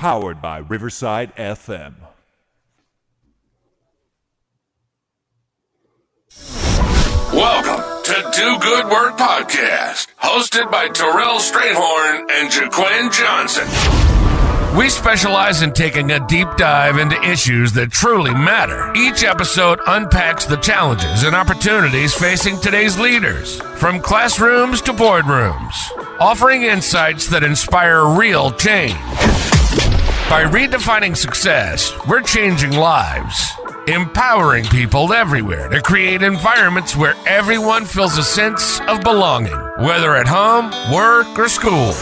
Powered by Riverside FM. Welcome to Do Good Work Podcast, hosted by Terrell Strayhorn and Jaquin Johnson. We specialize in taking a deep dive into issues that truly matter. Each episode unpacks the challenges and opportunities facing today's leaders, from classrooms to boardrooms, offering insights that inspire real change. By redefining success, we're changing lives, empowering people everywhere to create environments where everyone feels a sense of belonging, whether at home, work, or school.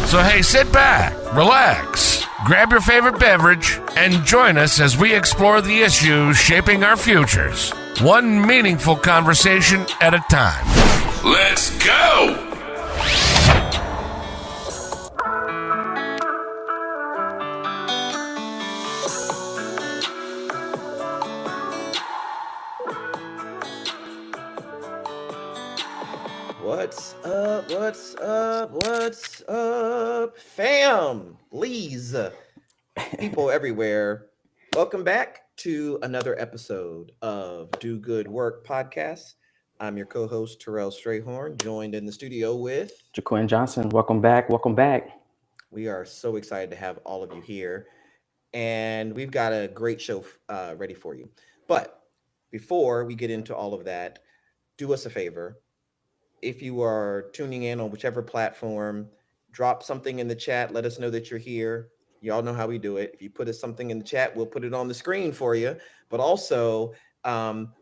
So hey, sit back, relax, grab your favorite beverage, and join us as we explore the issues shaping our futures, one meaningful conversation at a time. Let's go! What's up, fam? Please, people everywhere, welcome back to another episode of Do Good Work Podcast. I'm your co-host, Terrell Strayhorn, joined in the studio with Jaquin Johnson. Welcome back. We are so excited to have all of you here, and we've got a great show ready for you. But before we get into all of that, do us a favor. If you are tuning in on whichever platform, drop something in the chat. Let us know that you're here. Y'all know how we do it. If you put us something in the chat, we'll put it on the screen for you. But also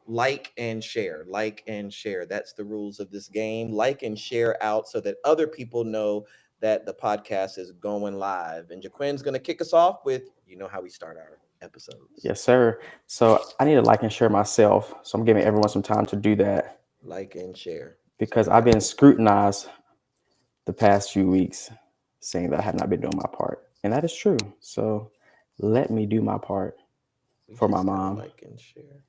like and share. That's the rules of this game. Like and share out so that other people know that the podcast is going live. And Jaquin's going to kick us off with, you know how we start our episodes. Yes, sir. So I need to like and share myself. So I'm giving everyone some time to do that. Like and share. Because I've been scrutinized the past few weeks saying that I have not been doing my part. And that is true. So let me do my part for my mom. Like and share.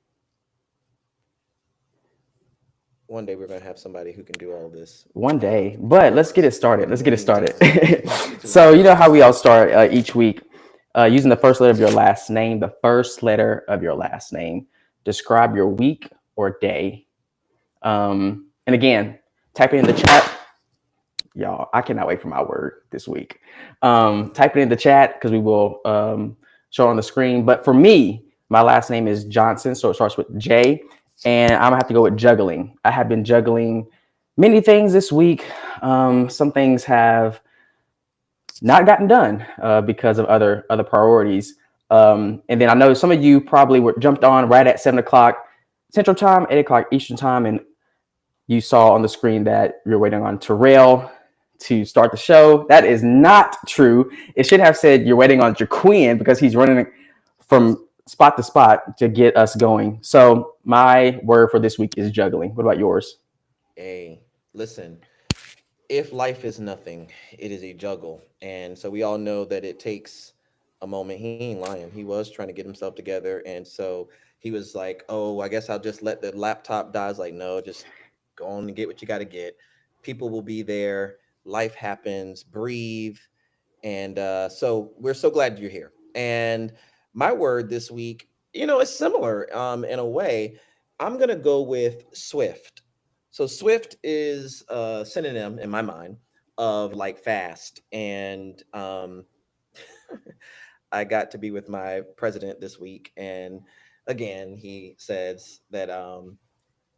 One day we're going to have somebody who can do all this. One day. But let's get it started. So you know how we all start each week using the first letter of your last name. The first letter of your last name. Describe your week or day. And again, type it in the chat. Y'all, I cannot wait for my word this week. Type it in the chat because we will show it on the screen. But for me, my last name is Johnson, so it starts with J. And I'm gonna have to go with juggling. I have been juggling many things this week. Some things have not gotten done because of other priorities. And then I know some of you probably jumped on right at 7 o'clock Central Time, 8 o'clock Eastern Time, and you saw on the screen that you're waiting on Terrell to start the show. That is not true. It should have said you're waiting on Jaquin because he's running from spot to spot to get us going. So my word for this week is juggling. What about yours? Hey, listen, if life is nothing, it is a juggle. And so we all know that it takes a moment. He ain't lying. He was trying to get himself together. And so he was like, oh, I guess I'll just let the laptop die. I was like, no, just go on and get what you got to get. People will be there. Life happens. Breathe. And so we're so glad you're here. And my word this week, is similar in a way. I'm going to go with swift. So swift is a synonym in my mind of like fast. And I got to be with my president this week. And again, he says that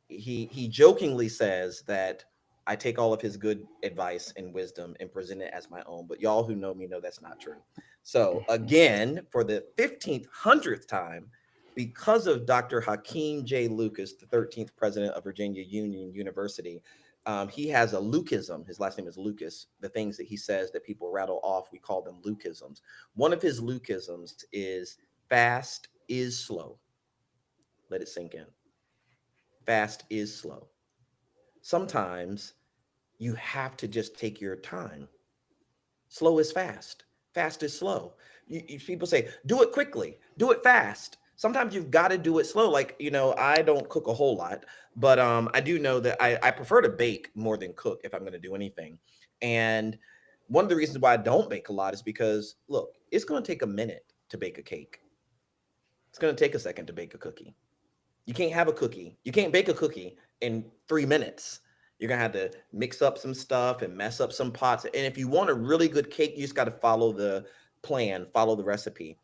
he jokingly says that I take all of his good advice and wisdom and present it as my own. But y'all who know me know that's not true. So again, for the 1,500th time, because of Dr. Hakeem J. Lucas, the 13th president of Virginia Union University, he has a Lucasm. His last name is Lucas. The things that he says that people rattle off, we call them Lucasms. One of his Lucasms is fast is slow. Let it sink in. Fast is slow. Sometimes you have to just take your time. Slow is fast. Fast is slow. People say, do it quickly, do it fast. Sometimes you've got to do it slow. Like, I don't cook a whole lot, but I do know that I prefer to bake more than cook if I'm going to do anything. And one of the reasons why I don't bake a lot is because, look, it's going to take a minute to bake a cake. It's going to take a second to bake a cookie. You can't have a cookie. You can't bake a cookie in 3 minutes. You're going to have to mix up some stuff and mess up some pots. And if you want a really good cake, you just got to follow the plan, follow the recipe.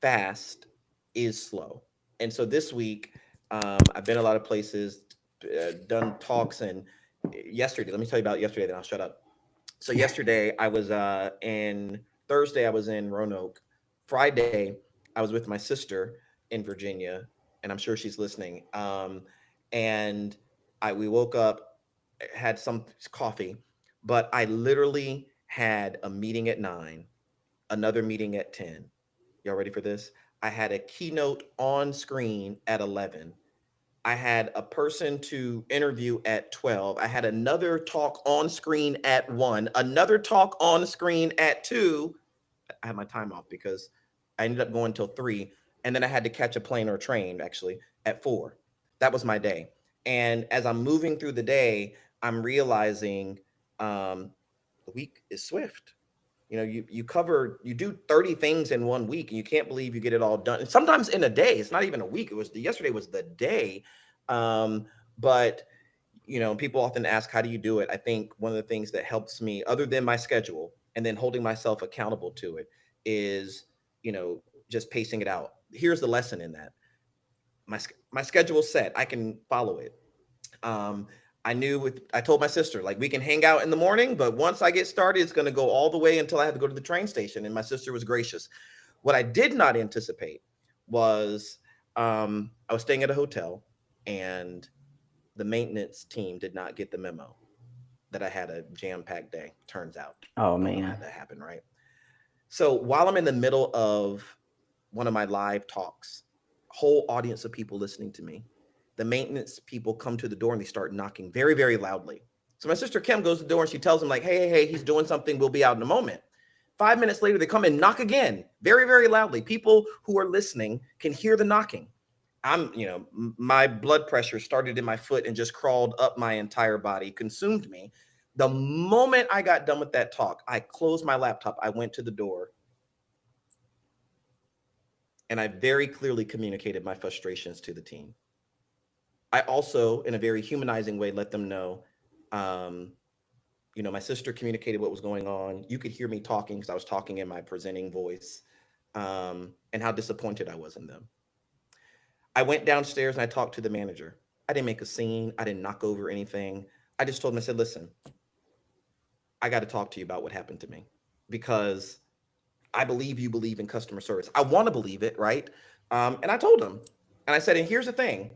Fast is slow. And so this week, I've been a lot of places, done talks, and yesterday, let me tell you about yesterday, then I'll shut up. So yesterday I was Thursday I was in Roanoke. Friday I was with my sister in Virginia, and I'm sure she's listening. And we woke up, had some coffee, but I literally had a meeting at 9, another meeting at 10. Y'all ready for this? I had a keynote on screen at 11. I had a person to interview at 12. I had another talk on screen at 1, another talk on screen at 2. I had my time off because I ended up going till 3. And then I had to catch a plane or a train actually at 4. That was my day. And as I'm moving through the day, I'm realizing the week is swift. You know, you do 30 things in 1 week and you can't believe you get it all done. And sometimes in a day, it's not even a week. Yesterday was the day. But you know, people often ask, how do you do it? I think one of the things that helps me, other than my schedule and then holding myself accountable to it, is, you know, just pacing it out. Here's the lesson in that. My schedule's set. I can follow it. I told my sister, like, we can hang out in the morning, but once I get started, it's going to go all the way until I have to go to the train station. And my sister was gracious. What I did not anticipate was I was staying at a hotel and the maintenance team did not get the memo that I had a jam-packed day, turns out. Oh, man. That happened, right? So while I'm in the middle of one of my live talks, whole audience of people listening to me, the maintenance people come to the door and they start knocking very, very loudly. So my sister Kim goes to the door and she tells them, like, hey, he's doing something. We'll be out in a moment. 5 minutes later, they come and knock again, very, very loudly. People who are listening can hear the knocking. My blood pressure started in my foot and just crawled up my entire body, consumed me. The moment I got done with that talk, I closed my laptop. I went to the door and I very clearly communicated my frustrations to the team. I also, in a very humanizing way, let them know, my sister communicated what was going on. You could hear me talking because I was talking in my presenting voice, and how disappointed I was in them. I went downstairs and I talked to the manager. I didn't make a scene. I didn't knock over anything. I just told him, I said, listen, I got to talk to you about what happened to me because I believe you believe in customer service. I want to believe it, right? And I told him, and I said, and here's the thing.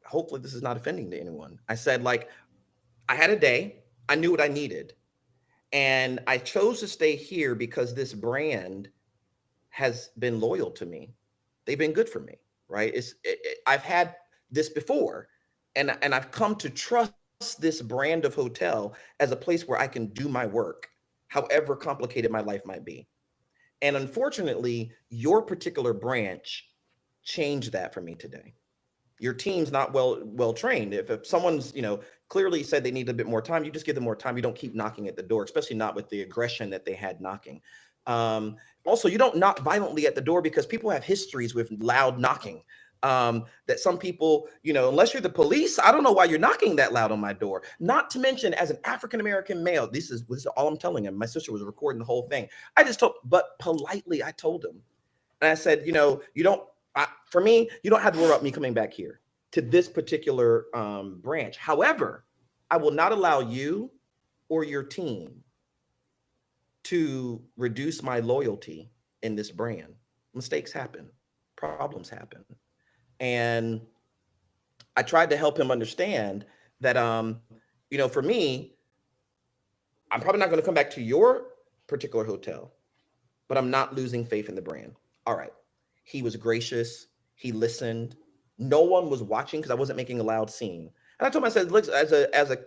Hopefully this is not offending to anyone. I said, like, I had a day, I knew what I needed. And I chose to stay here because this brand has been loyal to me. They've been good for me, right? I've had this before, and I've come to trust this brand of hotel as a place where I can do my work, however complicated my life might be. And unfortunately, your particular branch changed that for me today. Your team's not well trained. If someone's, clearly said they need a bit more time, you just give them more time. You don't keep knocking at the door, especially not with the aggression that they had knocking. Also, you don't knock violently at the door because people have histories with loud knocking. That some people, unless you're the police, I don't know why you're knocking that loud on my door. Not to mention, as an African-American male, this is all I'm telling him. My sister was recording the whole thing. But politely, I told him, and I said, for me, you don't have to worry about me coming back here to this particular branch. However, I will not allow you or your team to reduce my loyalty in this brand. Mistakes happen, problems happen. And I tried to help him understand that, for me, I'm probably not going to come back to your particular hotel, but I'm not losing faith in the brand. All right. He was gracious. He listened. No one was watching because I wasn't making a loud scene. And I told him, I said, look, as a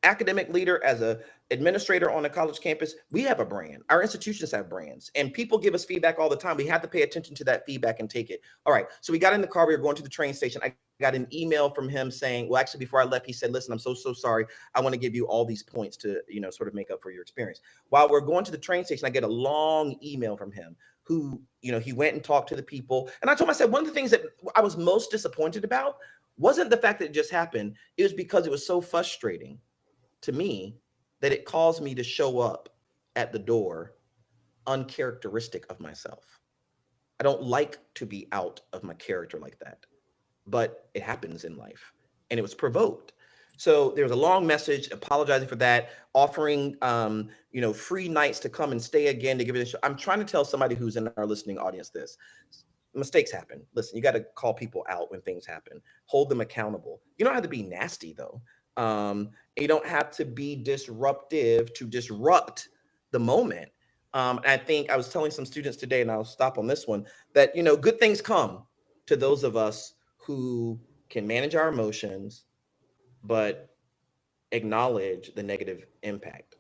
academic leader, as a administrator on a college campus, we have a brand. Our institutions have brands, and people give us feedback all the time. We have to pay attention to that feedback and take it. All right. So we got in the car. We were going to the train station. I got an email from him saying, well, actually, before I left, he said, listen, I'm so sorry. I want to give you all these points to, sort of make up for your experience. While we're going to the train station, I get a long email from him who, he went and talked to the people. And I told him, I said, one of the things that I was most disappointed about wasn't the fact that it just happened. It was because it was so frustrating to me that it caused me to show up at the door uncharacteristic of myself. I don't like to be out of my character like that, but it happens in life, and it was provoked. So there was a long message apologizing for that, offering free nights to come and stay again to give it a show. I'm trying to tell somebody who's in our listening audience this. Mistakes happen. Listen, you got to call people out when things happen. Hold them accountable. You don't have to be nasty though. You don't have to be disruptive to disrupt the moment. I think I was telling some students today, and I'll stop on this one, that good things come to those of us who can manage our emotions, but acknowledge the negative impact.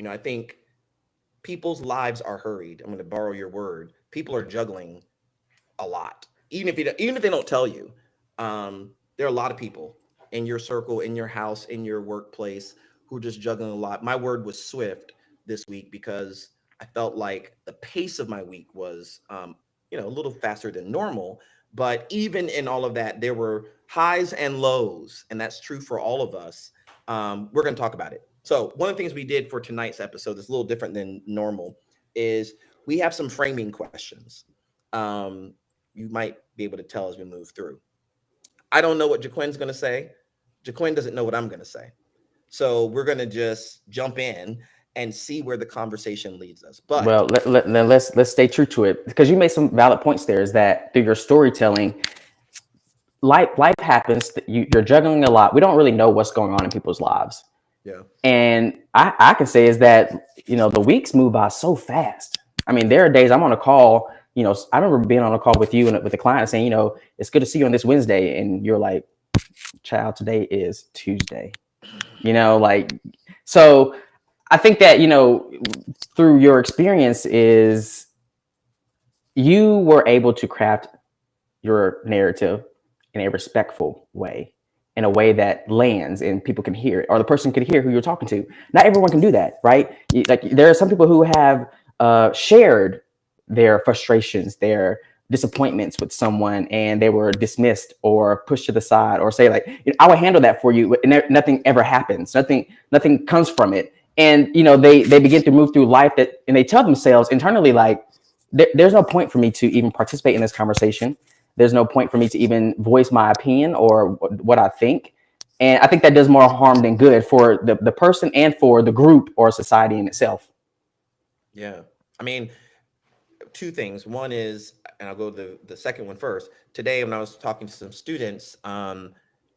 I think people's lives are hurried. I'm going to borrow your word. People are juggling a lot, even if they don't tell you. There are a lot of people in your circle, in your house, in your workplace who are just juggling a lot. My word was swift this week because I felt like the pace of my week was, a little faster than normal. But even in all of that, there were highs and lows, and that's true for all of us. We're going to talk about it. So one of the things we did for tonight's episode that's a little different than normal is we have some framing questions. You might be able to tell as we move through. I don't know what Jaquin's going to say. Jaquin doesn't know what I'm going to say. So we're going to just jump in and see where the conversation leads us. But well, let's stay true to it, because you made some valid points there. Is that through your storytelling, life happens. You're juggling a lot. We don't really know what's going on in people's lives. Yeah. And I can say is that the weeks move by so fast. I mean, there are days I'm on a call. I remember being on a call with you and with a client saying, it's good to see you on this Wednesday, and you're like, child, today is Tuesday. So. I think that, through your experience is you were able to craft your narrative in a respectful way, in a way that lands and people can hear it, or the person can hear who you're talking to. Not everyone can do that, right? Like there are some people who have shared their frustrations, their disappointments with someone, and they were dismissed or pushed to the side, or say like, I will handle that for you. And nothing ever happens. Nothing comes from it. And, they begin to move through life and they tell themselves internally, like, there's no point for me to even participate in this conversation. There's no point for me to even voice my opinion or what I think. And I think that does more harm than good for the person and for the group or society in itself. Yeah. I mean, two things. One is, and I'll go to the second one first. Today, when I was talking to some students,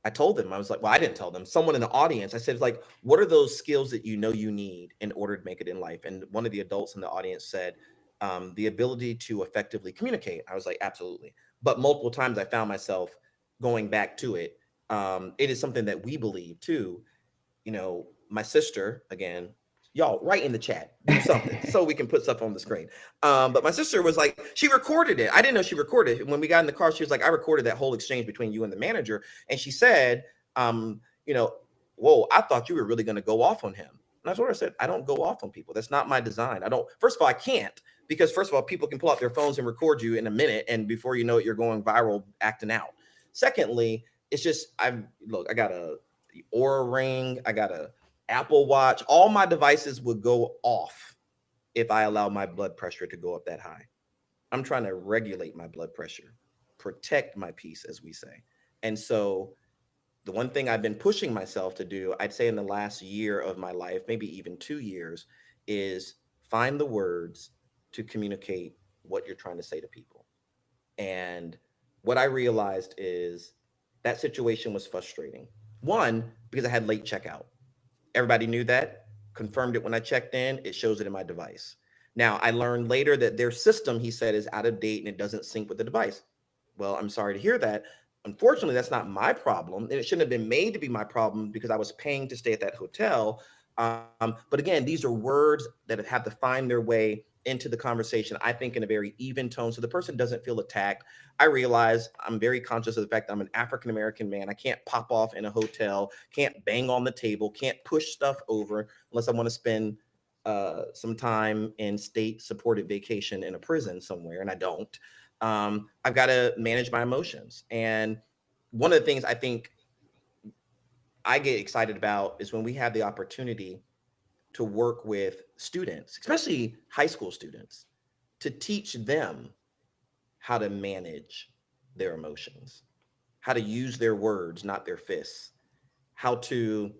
I told them, I was like, well, I didn't tell them, someone in the audience, I said, like, what are those skills that you need in order to make it in life? And one of the adults in the audience said, the ability to effectively communicate. I was like, absolutely. But multiple times I found myself going back to it. It is something that we believe too. My sister, again, y'all write in the chat, do something so we can put stuff on the screen. But my sister was like, she recorded it. I didn't know she recorded it. When we got in the car, she was like, I recorded that whole exchange between you and the manager. And she said, whoa, I thought you were really going to go off on him. And I told her, I said, I don't go off on people. That's not my design. First of all, I can't, because first of all, people can pull out their phones and record you in a minute. And before you know it, you're going viral, acting out. Secondly, it's just, I got a Oura Ring. I got a Apple Watch. All my devices would go off if I allow my blood pressure to go up that high. I'm trying to regulate my blood pressure, protect my peace, as we say. And so the one thing I've been pushing myself to do, I'd say in the last year of my life, maybe even 2 years, is find the words to communicate what you're trying to say to people. And what I realized is that situation was frustrating. One, because I had late checkout. Everybody knew that, confirmed it when I checked in. It shows it in my device. Now, I learned later that their system, he said, is out of date and it doesn't sync with the device. Well, I'm sorry to hear that. Unfortunately, that's not my problem. And it shouldn't have been made to be my problem because I was paying to stay at that hotel. But again, these are words that have to find their way into the conversation, I think, in a very even tone, so the person doesn't feel attacked. I realize I'm very conscious of the fact that I'm an African American man. I can't pop off in a hotel, can't bang on the table, can't push stuff over unless I want to spend some time in state supported vacation in a prison somewhere, and I don't. I've got to manage my emotions. And one of the things I think I get excited about is when we have the opportunity to work with students, especially high school students, to teach them how to manage their emotions, how to use their words, not their fists, how to,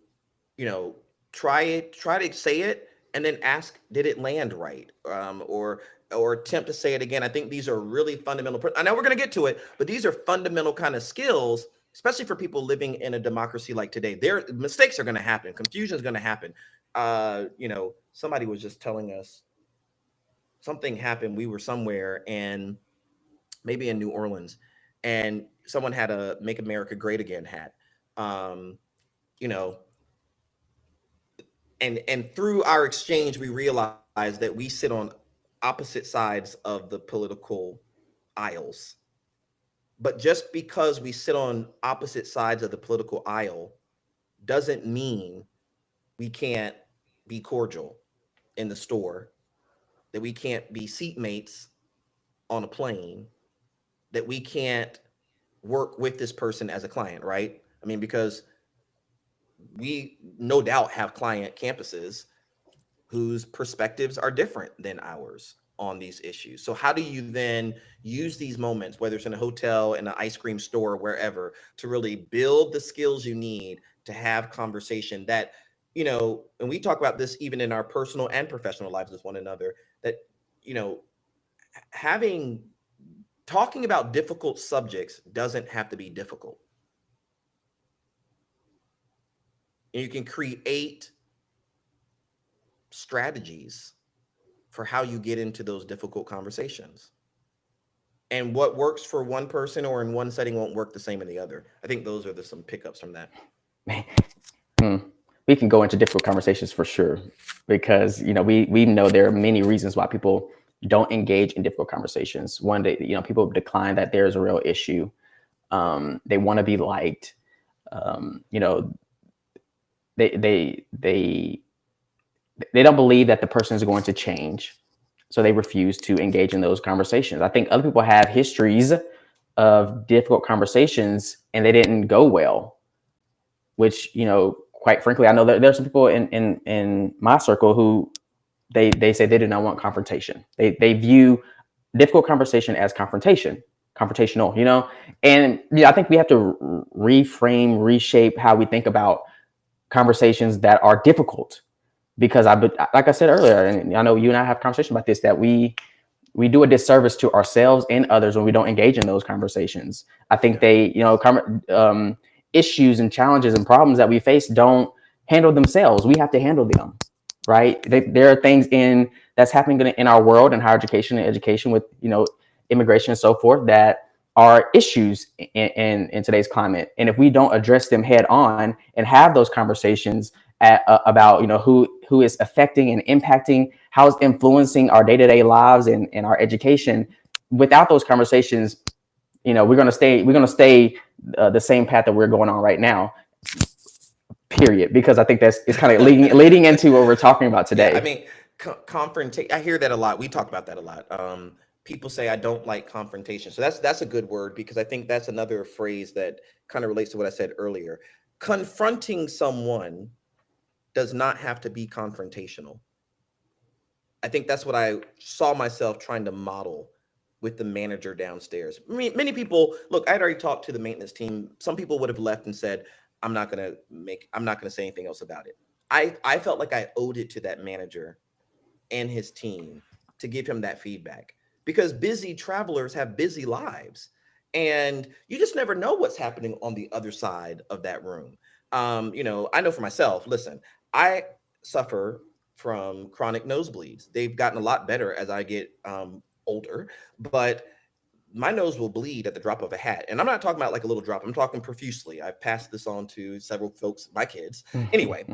try to say it and then ask, did it land right? Or attempt to say it again. I think these are really fundamental. I know we're going to get to it, but these are fundamental kind of skills, especially for people living in a democracy like today. Their mistakes are going to happen. Confusion is going to happen. Somebody was just telling us something happened. We were somewhere, and maybe in New Orleans, and someone had a "Make America Great Again" hat. And through our exchange, we realized that we sit on opposite sides of the political aisles. But just because we sit on opposite sides of the political aisle doesn't mean we can't be cordial in the store, that we can't be seatmates on a plane, that we can't work with this person as a client, right? I mean, because we no doubt have client campuses whose perspectives are different than ours on these issues. So how do you then use these moments, whether it's in a hotel, in an ice cream store, wherever, to really build the skills you need to have conversation that, and we talk about this even in our personal and professional lives with one another, that, talking about difficult subjects doesn't have to be difficult. And you can create strategies for how you get into those difficult conversations. And what works for one person or in one setting won't work the same in the other. I think those are some pickups from that. We can go into difficult conversations for sure, because we know there are many reasons why people don't engage in difficult conversations. One day, people decline that there's a real issue. They want to be liked. They don't believe that the person is going to change, so they refuse to engage in those conversations. I think other people have histories of difficult conversations and they didn't go well, which, quite frankly, I know that there's some people in my circle who they say they do not want confrontation. They view difficult conversation as confrontational, and I think we have to reframe, reshape how we think about conversations that are difficult, because like I said earlier, and I know you and I have conversation about this, that we do a disservice to ourselves and others when we don't engage in those conversations. I think issues and challenges and problems that we face don't handle themselves. We have to handle them, right? There are things that's happening in our world, in higher education and education, with immigration and so forth, that are issues in today's climate. And if we don't address them head on and have those conversations about who is affecting and impacting, how it's influencing our day-to-day lives and our education, without those conversations, we're going to stay the same path that we're going on right now, period. Because I think it's kind of leading into what we're talking about today. Yeah, I mean, confrontation, I hear that a lot. We talk about that a lot. People say, I don't like confrontation. So that's a good word, because I think that's another phrase that kind of relates to what I said earlier. Confronting someone does not have to be confrontational. I think that's what I saw myself trying to model with the manager downstairs. I mean, many people, look, I'd already talked to the maintenance team. Some people would have left and said, I'm not going to say anything else about it. I felt like I owed it to that manager and his team to give him that feedback, because busy travelers have busy lives, and you just never know what's happening on the other side of that room. I know for myself, listen, I suffer from chronic nosebleeds. They've gotten a lot better as I get older, but my nose will bleed at the drop of a hat. And I'm not talking about like a little drop. I'm talking profusely. I've passed this on to several folks, my kids. Anyway,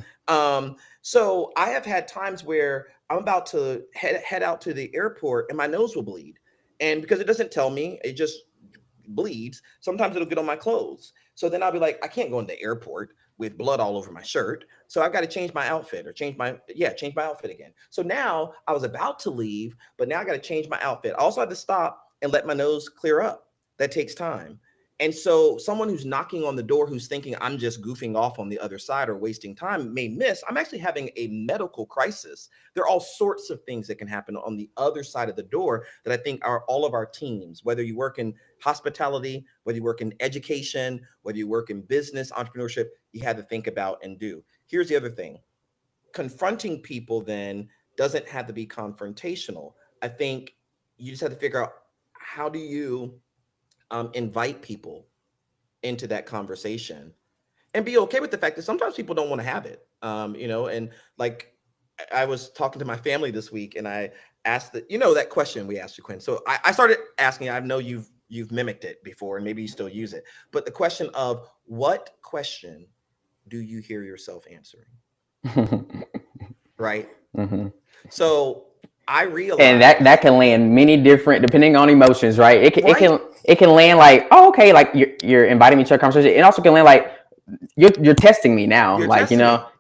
so I have had times where I'm about to head out to the airport and my nose will bleed. And because it doesn't tell me, it just bleeds. Sometimes it'll get on my clothes. So then I'll be like, I can't go in the airport with blood all over my shirt. So I've got to change my outfit or change my outfit again. So now I was about to leave, but now I got to change my outfit. I also had to stop and let my nose clear up. That takes time. And so someone who's knocking on the door, who's thinking I'm just goofing off on the other side or wasting time, may miss I'm actually having a medical crisis. There are all sorts of things that can happen on the other side of the door that I think are all of our teams, whether you work in hospitality, whether you work in education, whether you work in business, entrepreneurship, you have to think about and do. Here's the other thing. Confronting people then doesn't have to be confrontational. I think you just have to figure out, how do you invite people into that conversation and be okay with the fact that sometimes people don't want to have it. And like I was talking to my family this week and I asked that question we asked you, Quinn. So I started asking, I know you've mimicked it before and maybe you still use it, but the question of what question do you hear yourself answering? Right. Mm-hmm. So I realize, and that can land many different, depending on emotions, right? It can land like, oh, okay, like you're inviting me to a conversation. It also can land like you're testing me now,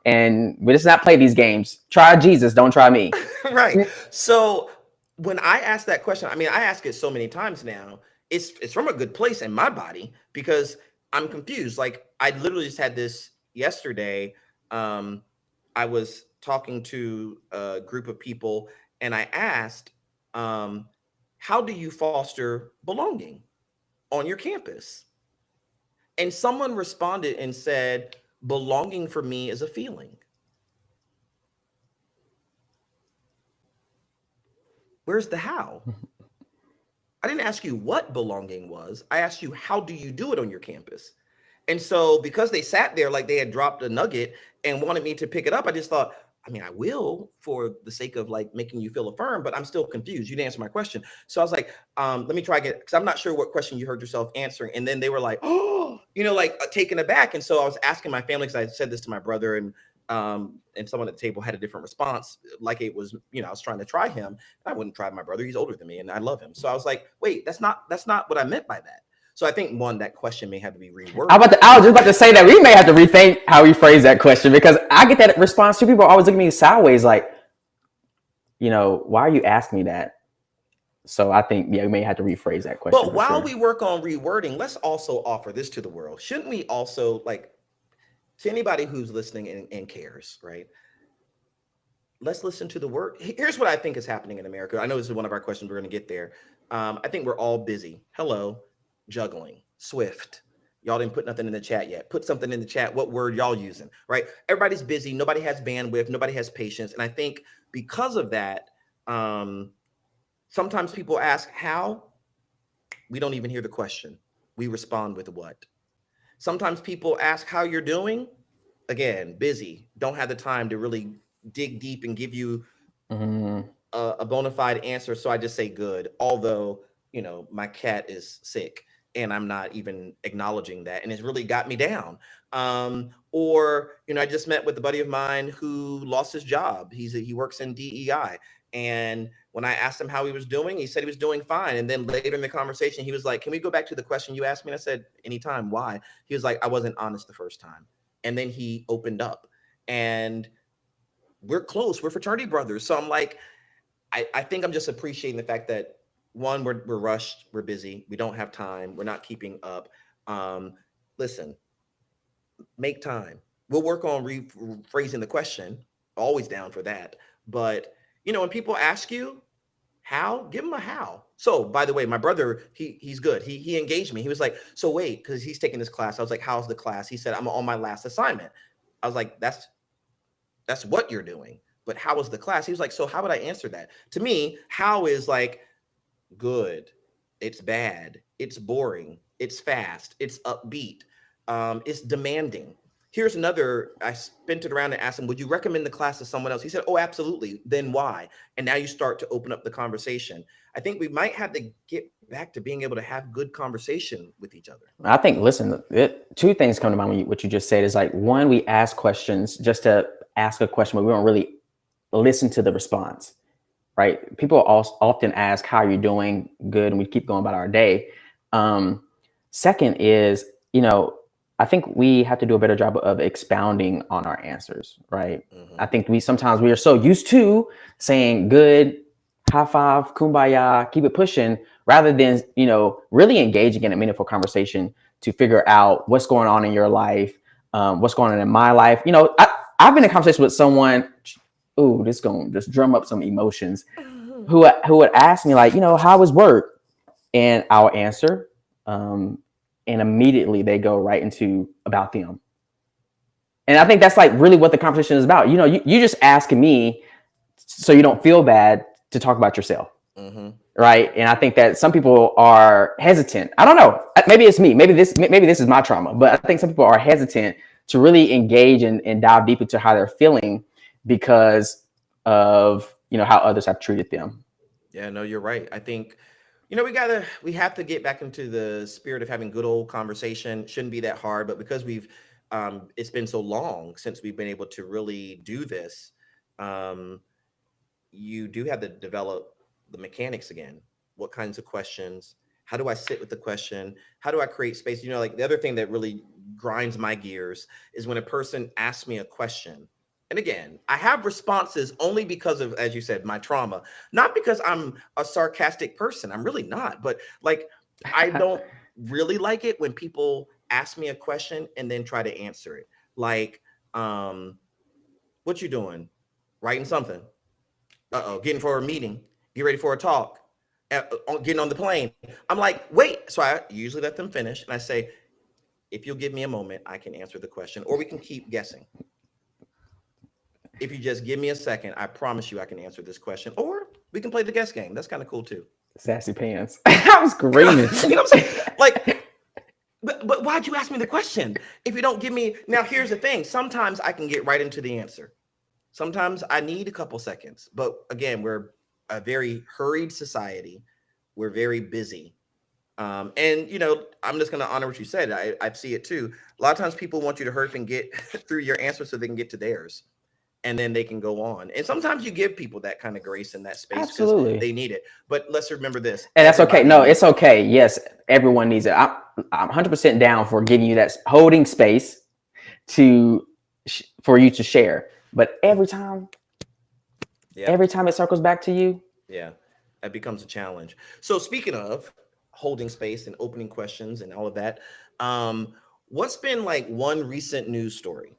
and we just not play these games. Try Jesus, don't try me. Right. So when I ask that question, I mean, I ask it so many times now. It's from a good place in my body because I'm confused. Like I literally just had this yesterday. I was talking to a group of people. And I asked, how do you foster belonging on your campus? And someone responded and said, belonging for me is a feeling. Where's the how? I didn't ask you what belonging was. I asked you, how do you do it on your campus? And so because they sat there like they had dropped a nugget and wanted me to pick it up, I just thought, I mean, I will for the sake of like making you feel affirmed, but I'm still confused. You didn't answer my question. So I was like, let me try again, because I'm not sure what question you heard yourself answering. And then they were like, oh, taken aback. And so I was asking my family, because I said this to my brother and someone at the table had a different response. Like it was, I was trying to try him. I wouldn't try my brother. He's older than me and I love him. So I was like, wait, that's not what I meant by that. So I think that question may have to be reworded. I was just about to say that we may have to rethink how we phrase that question, because I get that response too. People always look at me sideways like, why are you asking me that? So I think, we may have to rephrase that question. But while we work on rewording, let's also offer this to the world. Shouldn't we also, like, to anybody who's listening and cares, right? Let's listen to the word. Here's what I think is happening in America. I know this is one of our questions. We're going to get there. I think we're all busy. Hello. Juggling, Swift. Y'all didn't put nothing in the chat yet. Put something in the chat. What word y'all using, right? Everybody's busy. Nobody has bandwidth. Nobody has patience. And I think because of that, sometimes people ask how. We don't even hear the question. We respond with what. Sometimes people ask how you're doing. Again, busy. Don't have the time to really dig deep and give you a bona fide answer. So I just say good. Although, my cat is sick. And I'm not even acknowledging that. And it's really got me down. Or, I just met with a buddy of mine who lost his job. He works in DEI. And when I asked him how he was doing, he said he was doing fine. And then later in the conversation, he was like, can we go back to the question you asked me? And I said, anytime. Why? He was like, I wasn't honest the first time. And then he opened up. And we're close. We're fraternity brothers. So I'm like, I think I'm just appreciating the fact that, one, we're rushed, we're busy, we don't have time, we're not keeping up. Listen, make time. We'll work on rephrasing the question, always down for that. But, when people ask you how, give them a how. So, by the way, my brother, he's good. He engaged me. He was like, so wait, because he's taking this class. I was like, how's the class? He said, I'm on my last assignment. I was like, that's what you're doing. But how was the class? He was like, so how would I answer that? To me, how is like, good, it's bad, it's boring, it's fast, it's upbeat, it's demanding. Here's another, I spent it around and asked him, would you recommend the class to someone else? He said, oh, absolutely. Then why? And now you start to open up the conversation. I think we might have to get get back to being able to have good conversation with each other. I think, listen, two things come to mind when what you just said is like, one, we ask questions just to ask a question, but we don't really listen to the response, right? People often ask, how are you doing? Good. And we keep going about our day. Second is, I think we have to do a better job of expounding on our answers, right? Mm-hmm. I think we are so used to saying good, high five, kumbaya, keep it pushing, rather than, really engaging in a meaningful conversation to figure out what's going on in your life, what's going on in my life. I've been in conversation with someone, this is going to just drum up some emotions, who would ask me like, how was work? And I'll answer, and immediately they go right into about them. And I think that's like really what the conversation is about. You just asking me so you don't feel bad to talk about yourself. Mm-hmm. Right. And I think that some people are hesitant. I don't know. Maybe it's me. Maybe this is my trauma, but I think some people are hesitant to really engage and dive deep into how they're feeling because of, how others have treated them. Yeah, no, you're right. I think, we have to get back into the spirit of having good old conversation. Shouldn't be that hard, but because it's been so long since we've been able to really do this, you do have to develop the mechanics again. What kinds of questions? How do I sit with the question? How do I create space? Like the other thing that really grinds my gears is when a person asks me a question. And again, I have responses only because of, as you said, my trauma, not because I'm a sarcastic person. I'm really not. But like, I don't really like it when people ask me a question and then try to answer it. Like, what you doing? Writing something. Getting for a meeting. Get ready for a talk. Getting on the plane. I'm like, wait. So I usually let them finish. And I say, if you'll give me a moment, I can answer the question, or we can keep guessing. If you just give me a second, I promise you I can answer this question, or we can play the guess game. That's kind of cool too. Sassy pants. I was screaming. You know what I'm saying? Like, but why'd you ask me the question? If you don't give me, now here's the thing. Sometimes I can get right into the answer. Sometimes I need a couple seconds, but again, we're a very hurried society. We're very busy. And I'm just going to honor what you said. I see it too. A lot of times people want you to hurry up and get through your answer so they can get to theirs. And then they can go on. And sometimes you give people that kind of grace in that space. Absolutely. They need it. But let's remember this. And that's okay. No, it's okay. Yes, everyone needs it. I'm 100% down for giving you that holding space for you to share. But every time it circles back to you. Yeah, that becomes a challenge. So speaking of holding space and opening questions and all of that, what's been like one recent news story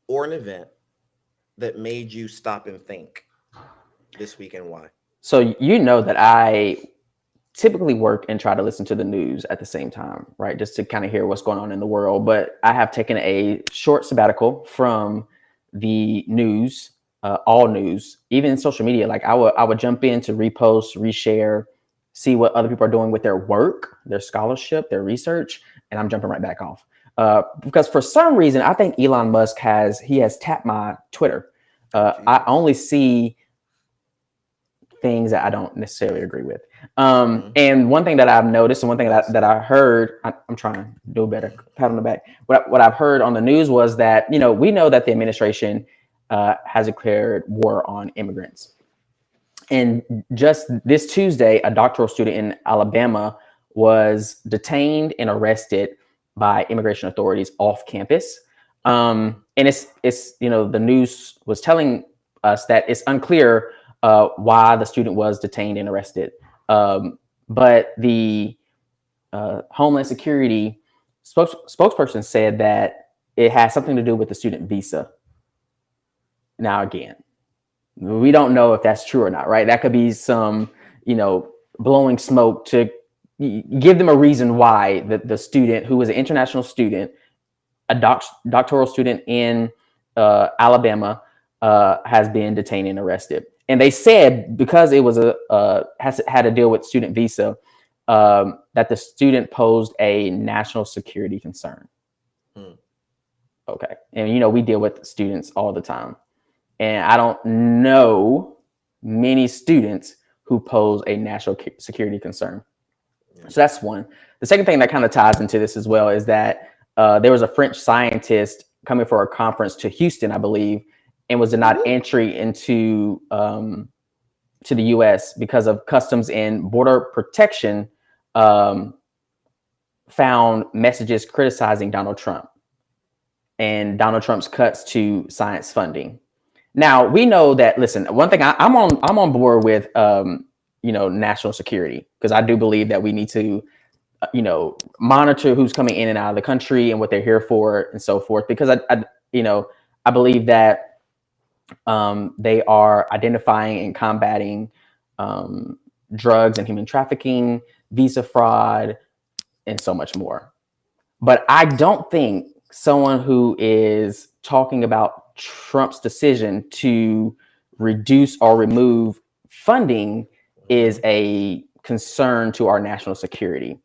or an event that made you stop and think this week, and why? So that I typically work and try to listen to the news at the same time, right? Just to kind of hear what's going on in the world. But I have taken a short sabbatical from the news, all news, even social media. Like I would jump in to repost, reshare, see what other people are doing with their work, their scholarship, their research, and I'm jumping right back off. Because for some reason, I think Elon Musk has tapped my Twitter. I only see things that I don't necessarily agree with. And one thing that I've noticed, and one thing that I heard, I'm trying to do better, pat on the back. What I've heard on the news was that, we know that the administration has declared war on immigrants. And just this Tuesday, a doctoral student in Alabama was detained and arrested by immigration authorities off campus. And it's the news was telling us that it's unclear why the student was detained and arrested. But the Homeland Security spokesperson said that it has something to do with the student visa. Now, again, we don't know if that's true or not, right? That could be some, blowing smoke to give them a reason why the student, who was an international student, a doctoral student in Alabama, has been detained and arrested. And they said because it was had to deal with student visa, that the student posed a national security concern. Okay, and we deal with students all the time, and I don't know many students who pose a national security concern. So that's one. The second thing that kind of ties into this as well is that there was a French scientist coming for a conference to Houston, I believe, and was denied entry into to the U.S. because of Customs and Border Protection found messages criticizing Donald Trump and Donald Trump's cuts to science funding. Now we know that. Listen, one thing I'm on board with, national security, because I do believe that we need to, monitor who's coming in and out of the country and what they're here for and so forth. Because I believe that they are identifying and combating drugs and human trafficking, visa fraud, and so much more. But I don't think someone who is talking about Trump's decision to reduce or remove funding is a concern to our national security.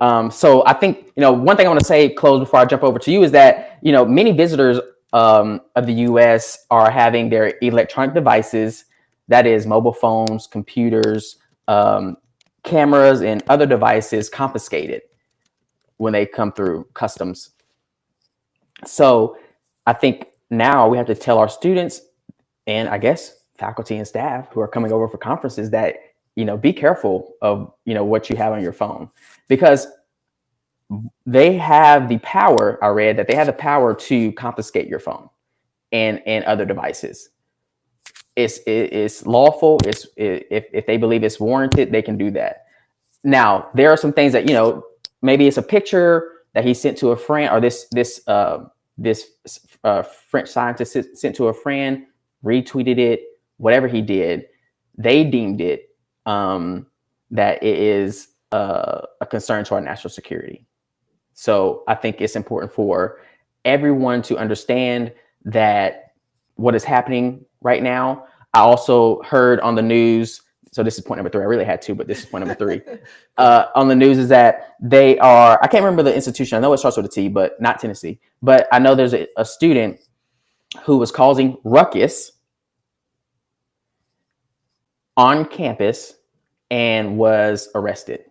So I think, one thing I want to say, close before I jump over to you, is that, many visitors of the U.S. are having their electronic devices, that is mobile phones, computers, cameras, and other devices confiscated when they come through customs. So I think now we have to tell our students, and I guess faculty and staff who are coming over for conferences, that, be careful of, what you have on your phone, because they have the power. I read that they have the power to confiscate your phone and other devices. It's lawful. If they believe it's warranted, they can do that. Now, there are some things that, maybe it's a picture that he sent to a friend, or this French scientist sent to a friend, retweeted it, whatever he did, they deemed it that it is a concern to our national security. So I think it's important for everyone to understand that what is happening right now. I also heard on the news, so this is point number 3. I really had 2, but this is point number 3. On the news is that they are, I can't remember the institution. I know it starts with a T, but not Tennessee. But I know there's a student who was causing ruckus on campus and was arrested.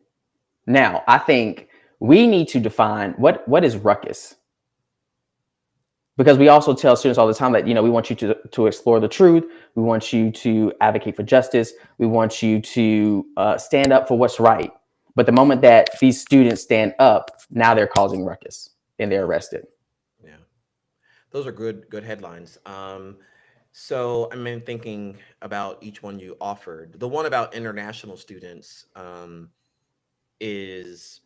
Now, I think we need to define what is ruckus. Because we also tell students all the time that, we want you to explore the truth. We want you to advocate for justice. We want you to stand up for what's right. But the moment that these students stand up, now they're causing ruckus and they're arrested. Yeah, those are good headlines. So I'm thinking about each one you offered. The one about international students is,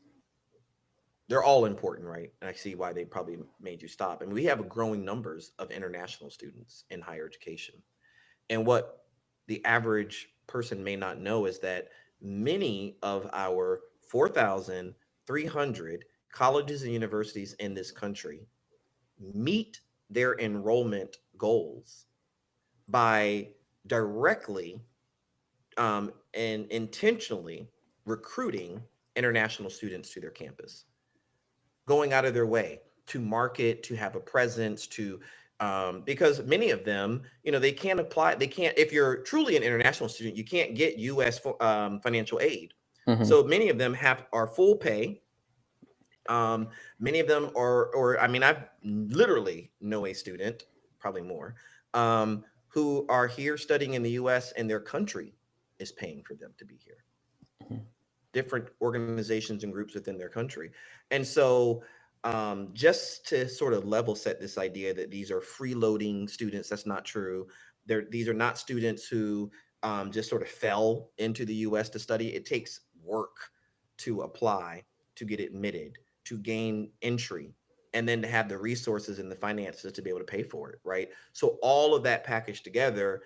they're all important, right? And I see why they probably made you stop. And we have growing numbers of international students in higher education. And what the average person may not know is that many of our 4,300 colleges and universities in this country meet their enrollment goals by directly and intentionally recruiting international students to their campus, going out of their way to market, to have a presence, to because many of them, they can't apply. They can't, if you're truly an international student, you can't get U.S. financial aid. Mm-hmm. So many of them are full pay. Many of them are, I've literally know a student, probably more, who are here studying in the U.S. and their country is paying for them to be here. Mm-hmm. Different organizations and groups within their country. And so just to sort of level set this idea that these are freeloading students, that's not true. These are not students who just sort of fell into the U.S. to study. It takes work to apply, to get admitted, to gain entry, and then to have the resources and the finances to be able to pay for it, right? So all of that packaged together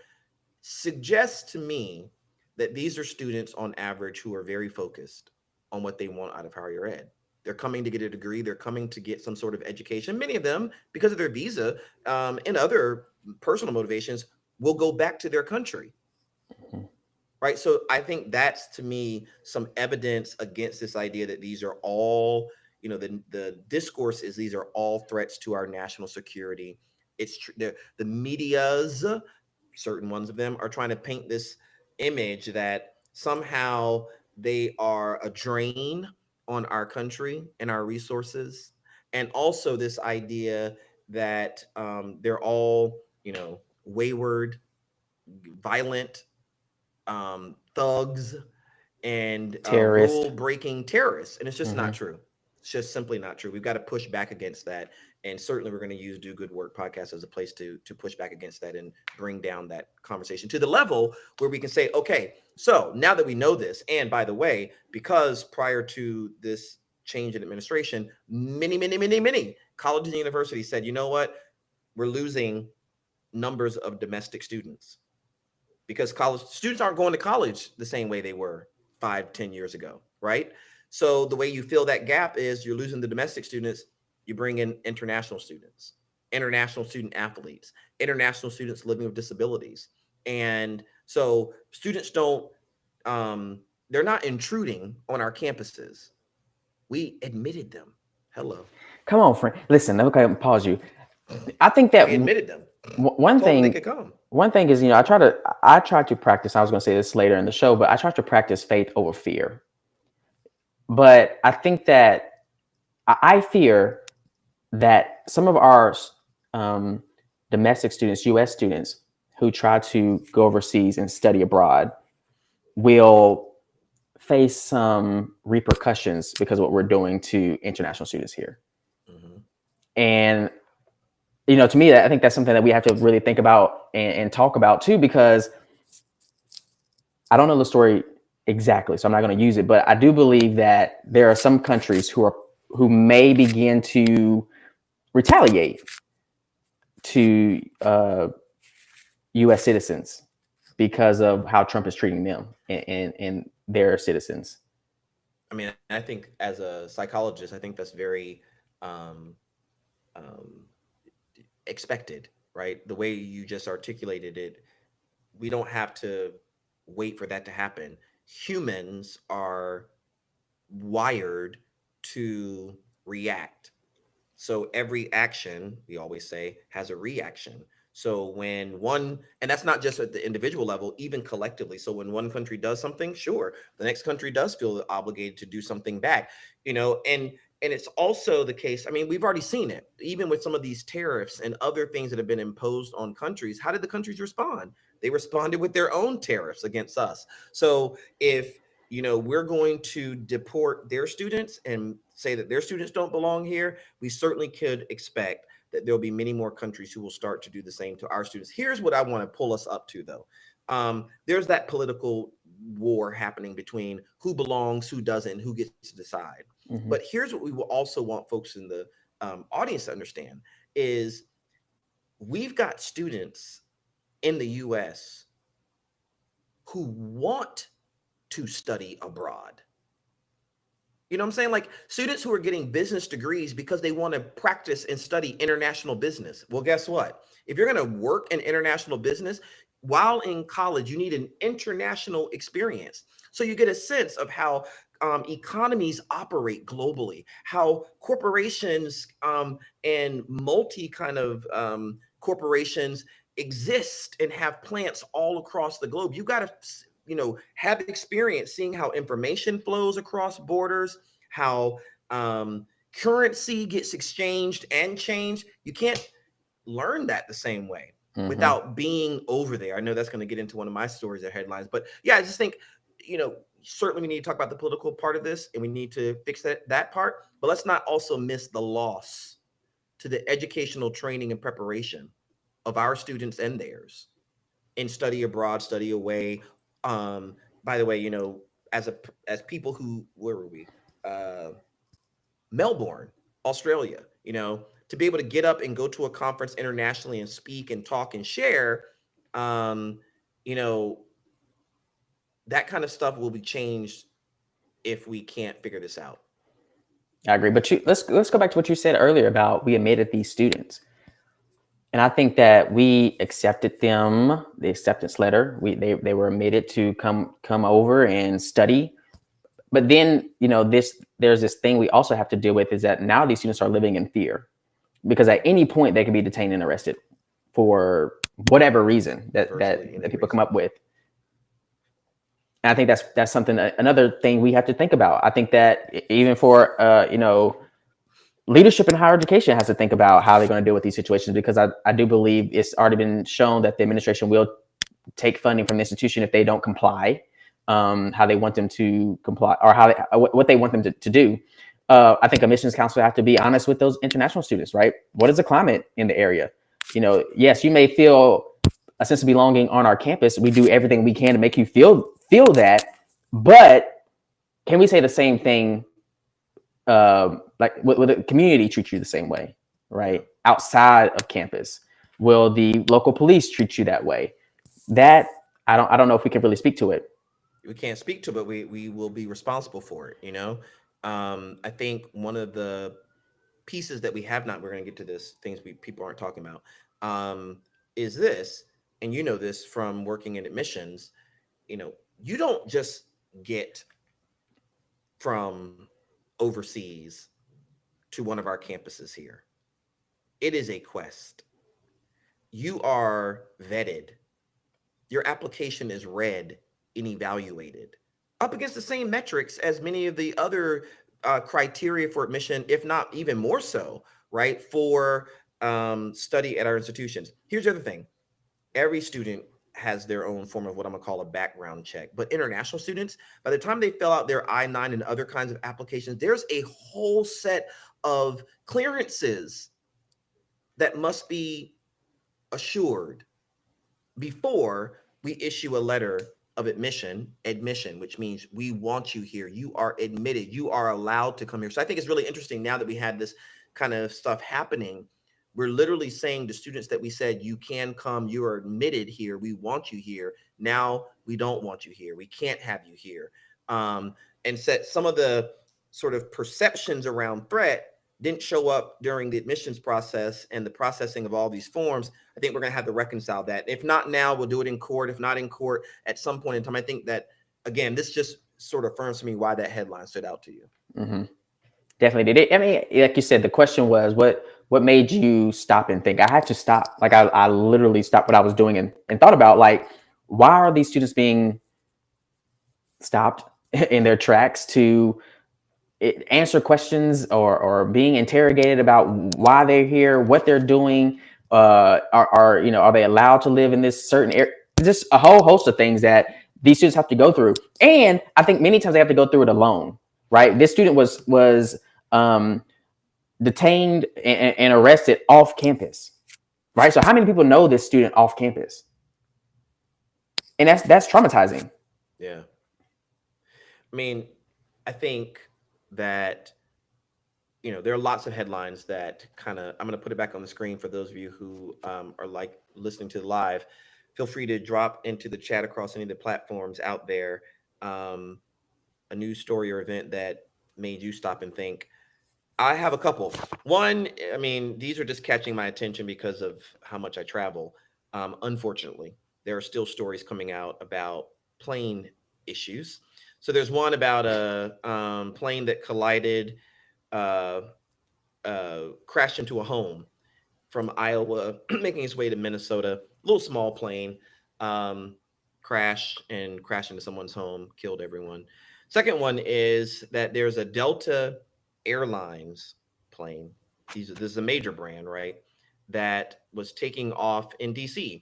suggests to me that these are students on average who are very focused on what they want out of higher ed. They're coming to get a degree. They're coming to get some sort of education. Many of them, because of their visa and other personal motivations, will go back to their country. Mm-hmm. Right. So I think that's, to me, some evidence against this idea that these are all, the discourse is these are all threats to our national security. It's the media's, certain ones of them, are trying to paint this image that somehow they are a drain on our country and our resources, and also this idea that they're all, wayward, violent, thugs, and Terrorist. rule breaking terrorists. And it's just Mm-hmm. not true. It's just simply not true. We've got to push back against that. And certainly we're going to use Do Good Work podcast as a place to push back against that and bring down that conversation to the level where we can say, okay, so now that we know this, and by the way, because prior to this change in administration, many colleges and universities said, you know what, we're losing numbers of domestic students because college students aren't going to college the same way they were 5-10 years ago, right? So the way you fill that gap is you're losing the domestic students, you bring in international students, international student athletes, international students living with disabilities. And so students don't, they're not intruding on our campuses. We admitted them. Hello. Come on, friend. Listen, okay, pause you. I think that We admitted them. one Told them they thing could come. One thing is, I try to practice. I was going to say this later in the show, but I try to practice faith over fear. But I think that I fear that some of our domestic students, U.S. students who try to go overseas and study abroad will face some repercussions because of what we're doing to international students here. Mm-hmm. And to me, I think that's something that we have to really think about and talk about too, because I don't know the story exactly, so I'm not going to use it, but I do believe that there are some countries who may begin to retaliate to U.S. citizens because of how Trump is treating them and their citizens. I mean, I think as a psychologist, I think that's very expected, right? The way you just articulated it, we don't have to wait for that to happen. Humans are wired to react. So every action, we always say, has a reaction. So when and that's not just at the individual level, even collectively. So when one country does something, sure, the next country does feel obligated to do something back, and it's also the case. I mean, we've already seen it, even with some of these tariffs and other things that have been imposed on countries. How did the countries respond? They responded with their own tariffs against us. So if, we're going to deport their students and say that their students don't belong here, we certainly could expect that there'll be many more countries who will start to do the same to our students. Here's what I want to pull us up to, though. There's that political war happening between who belongs, who doesn't, who gets to decide. Mm-hmm. But here's what we will also want folks in the audience to understand is we've got students in the U.S. who want to study abroad. You know what I'm saying? Like students who are getting business degrees because they want to practice and study international business. Well, guess what? If you're going to work in international business, while in college, you need an international experience. So you get a sense of how economies operate globally, how corporations and multi kind of corporations exist and have plants all across the globe. You got to, have experience seeing how information flows across borders, how currency gets exchanged and changed. You can't learn that the same way without being over there. I know that's going to get into one of my stories or headlines, but yeah, I just think, certainly we need to talk about the political part of this and we need to fix that part, but let's not also miss the loss to the educational training and preparation of our students and theirs in study abroad, study away. By the way, as people who, where were we? Melbourne, Australia, to be able to get up and go to a conference internationally and speak and talk and share, that kind of stuff will be changed if we can't figure this out. I agree. But let's go back to what you said earlier about we admitted these students. And I think that we accepted them, the acceptance letter. They were admitted to come over and study. But then, there's this thing we also have to deal with is that now these students are living in fear because at any point they can be detained and arrested for whatever reason that people come up with. And I think that's something, another thing we have to think about. I think that even for leadership in higher education has to think about how they're going to deal with these situations, because I do believe it's already been shown that the administration will take funding from the institution if they don't comply, how they want them to comply, or what they want them to do. I think admissions counselors have to be honest with those international students, right? What is the climate in the area? Yes, you may feel a sense of belonging on our campus. We do everything we can to make you feel that, but can we say the same thing? Like, will the community treat you the same way, right? Outside of campus, will the local police treat you that way? That I don't know if we can really speak to it. We can't speak to it, but we will be responsible for it. I think one of the pieces that we have not, we're going to get to this, things people aren't talking about, is this, and this from working in admissions, you don't just get from overseas to one of our campuses here. It is a quest. You are vetted. Your application is read and evaluated up against the same metrics as many of the other criteria for admission, if not even more so, right, for study at our institutions. Here's the other thing. Every student has their own form of what I'm gonna call a background check. But international students, by the time they fill out their I-9 and other kinds of applications, there's a whole set of clearances that must be assured before we issue a letter of admission, which means we want you here. You are admitted. You are allowed to come here. So I think it's really interesting now that we had this kind of stuff happening. We're literally saying to students that we said, you can come, you are admitted here, we want you here. Now we don't want you here. We can't have you here. And said some of the sort of perceptions around threat didn't show up during the admissions process and the processing of all these forms. I think we're going to have to reconcile that. If not now, we'll do it in court. If not in court, at some point in time. I think that, again, this just sort of affirms to me why that headline stood out to you. Mm-hmm. Definitely did. I mean, like you said, the question was, what made you stop and think? I had to stop. Like, I literally stopped what I was doing and thought about, like, why are these students being stopped in their tracks to answer questions or being interrogated about why they're here, what they're doing, are they allowed to live in this certain area? Just a whole host of things that these students have to go through. And I think many times they have to go through it alone, right? This student was detained and arrested off campus, right? So how many people know this student off campus? And that's traumatizing. Yeah. I mean, I think that, there are lots of headlines that I'm going to put it back on the screen for those of you who are like listening to the live. Feel free to drop into the chat across any of the platforms out there, a news story or event that made you stop and think. I have a couple. One, I mean, these are just catching my attention because of how much I travel. Unfortunately, there are still stories coming out about plane issues. So there's one about a plane that collided, crashed into a home from Iowa, making its way to Minnesota. A little small plane, crashed into someone's home, killed everyone. Second one is that there's a Delta Airlines plane. This is a major brand, right? That was taking off in DC,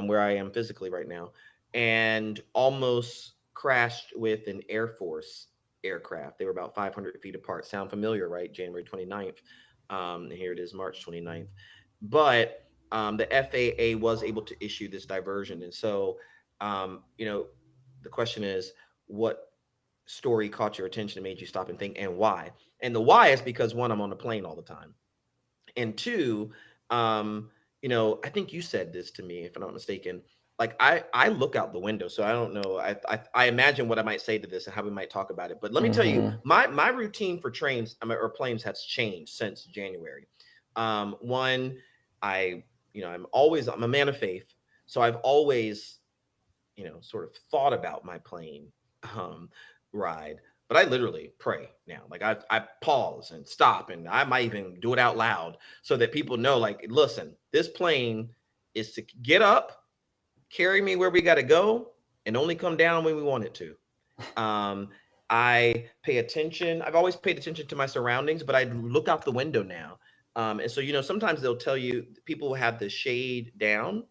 where I am physically right now, and almost crashed with an Air Force aircraft. They were about 500 feet apart. Sound familiar, right? January 29th. And here it is, March 29th. But the FAA was able to issue this diversion. And so, the question is, what story caught your attention and made you stop and think, and why? And the why is because, one, I'm on the plane all the time. And two, I think you said this to me, if I'm not mistaken. Like, I look out the window, so I don't know. I imagine what I might say to this and how we might talk about it. But let me tell you, my routine for trains or planes has changed since January. One, I'm a man of faith, so I've always, sort of thought about my plane ride. But I literally pray now. Like, I pause and stop, and I might even do it out loud so that people know, like, listen, this plane is to get up, carry me where we got to go, and only come down when we want it to. I pay attention. I've always paid attention to my surroundings, but I look out the window now. And so, sometimes they'll tell you people have the shade down,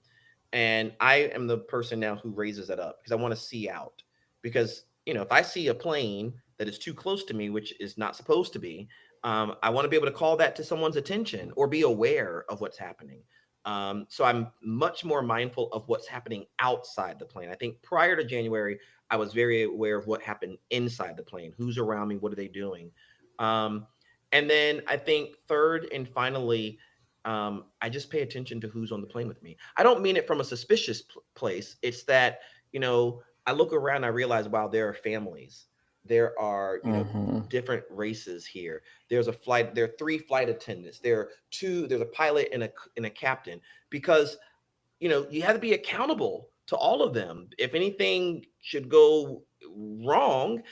and I am the person now who raises it up because I want to see out. Because, if I see a plane that is too close to me, which is not supposed to be, I want to be able to call that to someone's attention or be aware of what's happening. So I'm much more mindful of what's happening outside the plane. I think prior to January, I was very aware of what happened inside the plane, who's around me, what are they doing. And then I think third and finally, I just pay attention to who's on the plane with me. I don't mean it from a suspicious place. It's that, I look around, I realize, wow, there are families. There are, different races here. There are 3 flight attendants. There's a pilot and a captain, because, you have to be accountable to all of them. If anything should go wrong,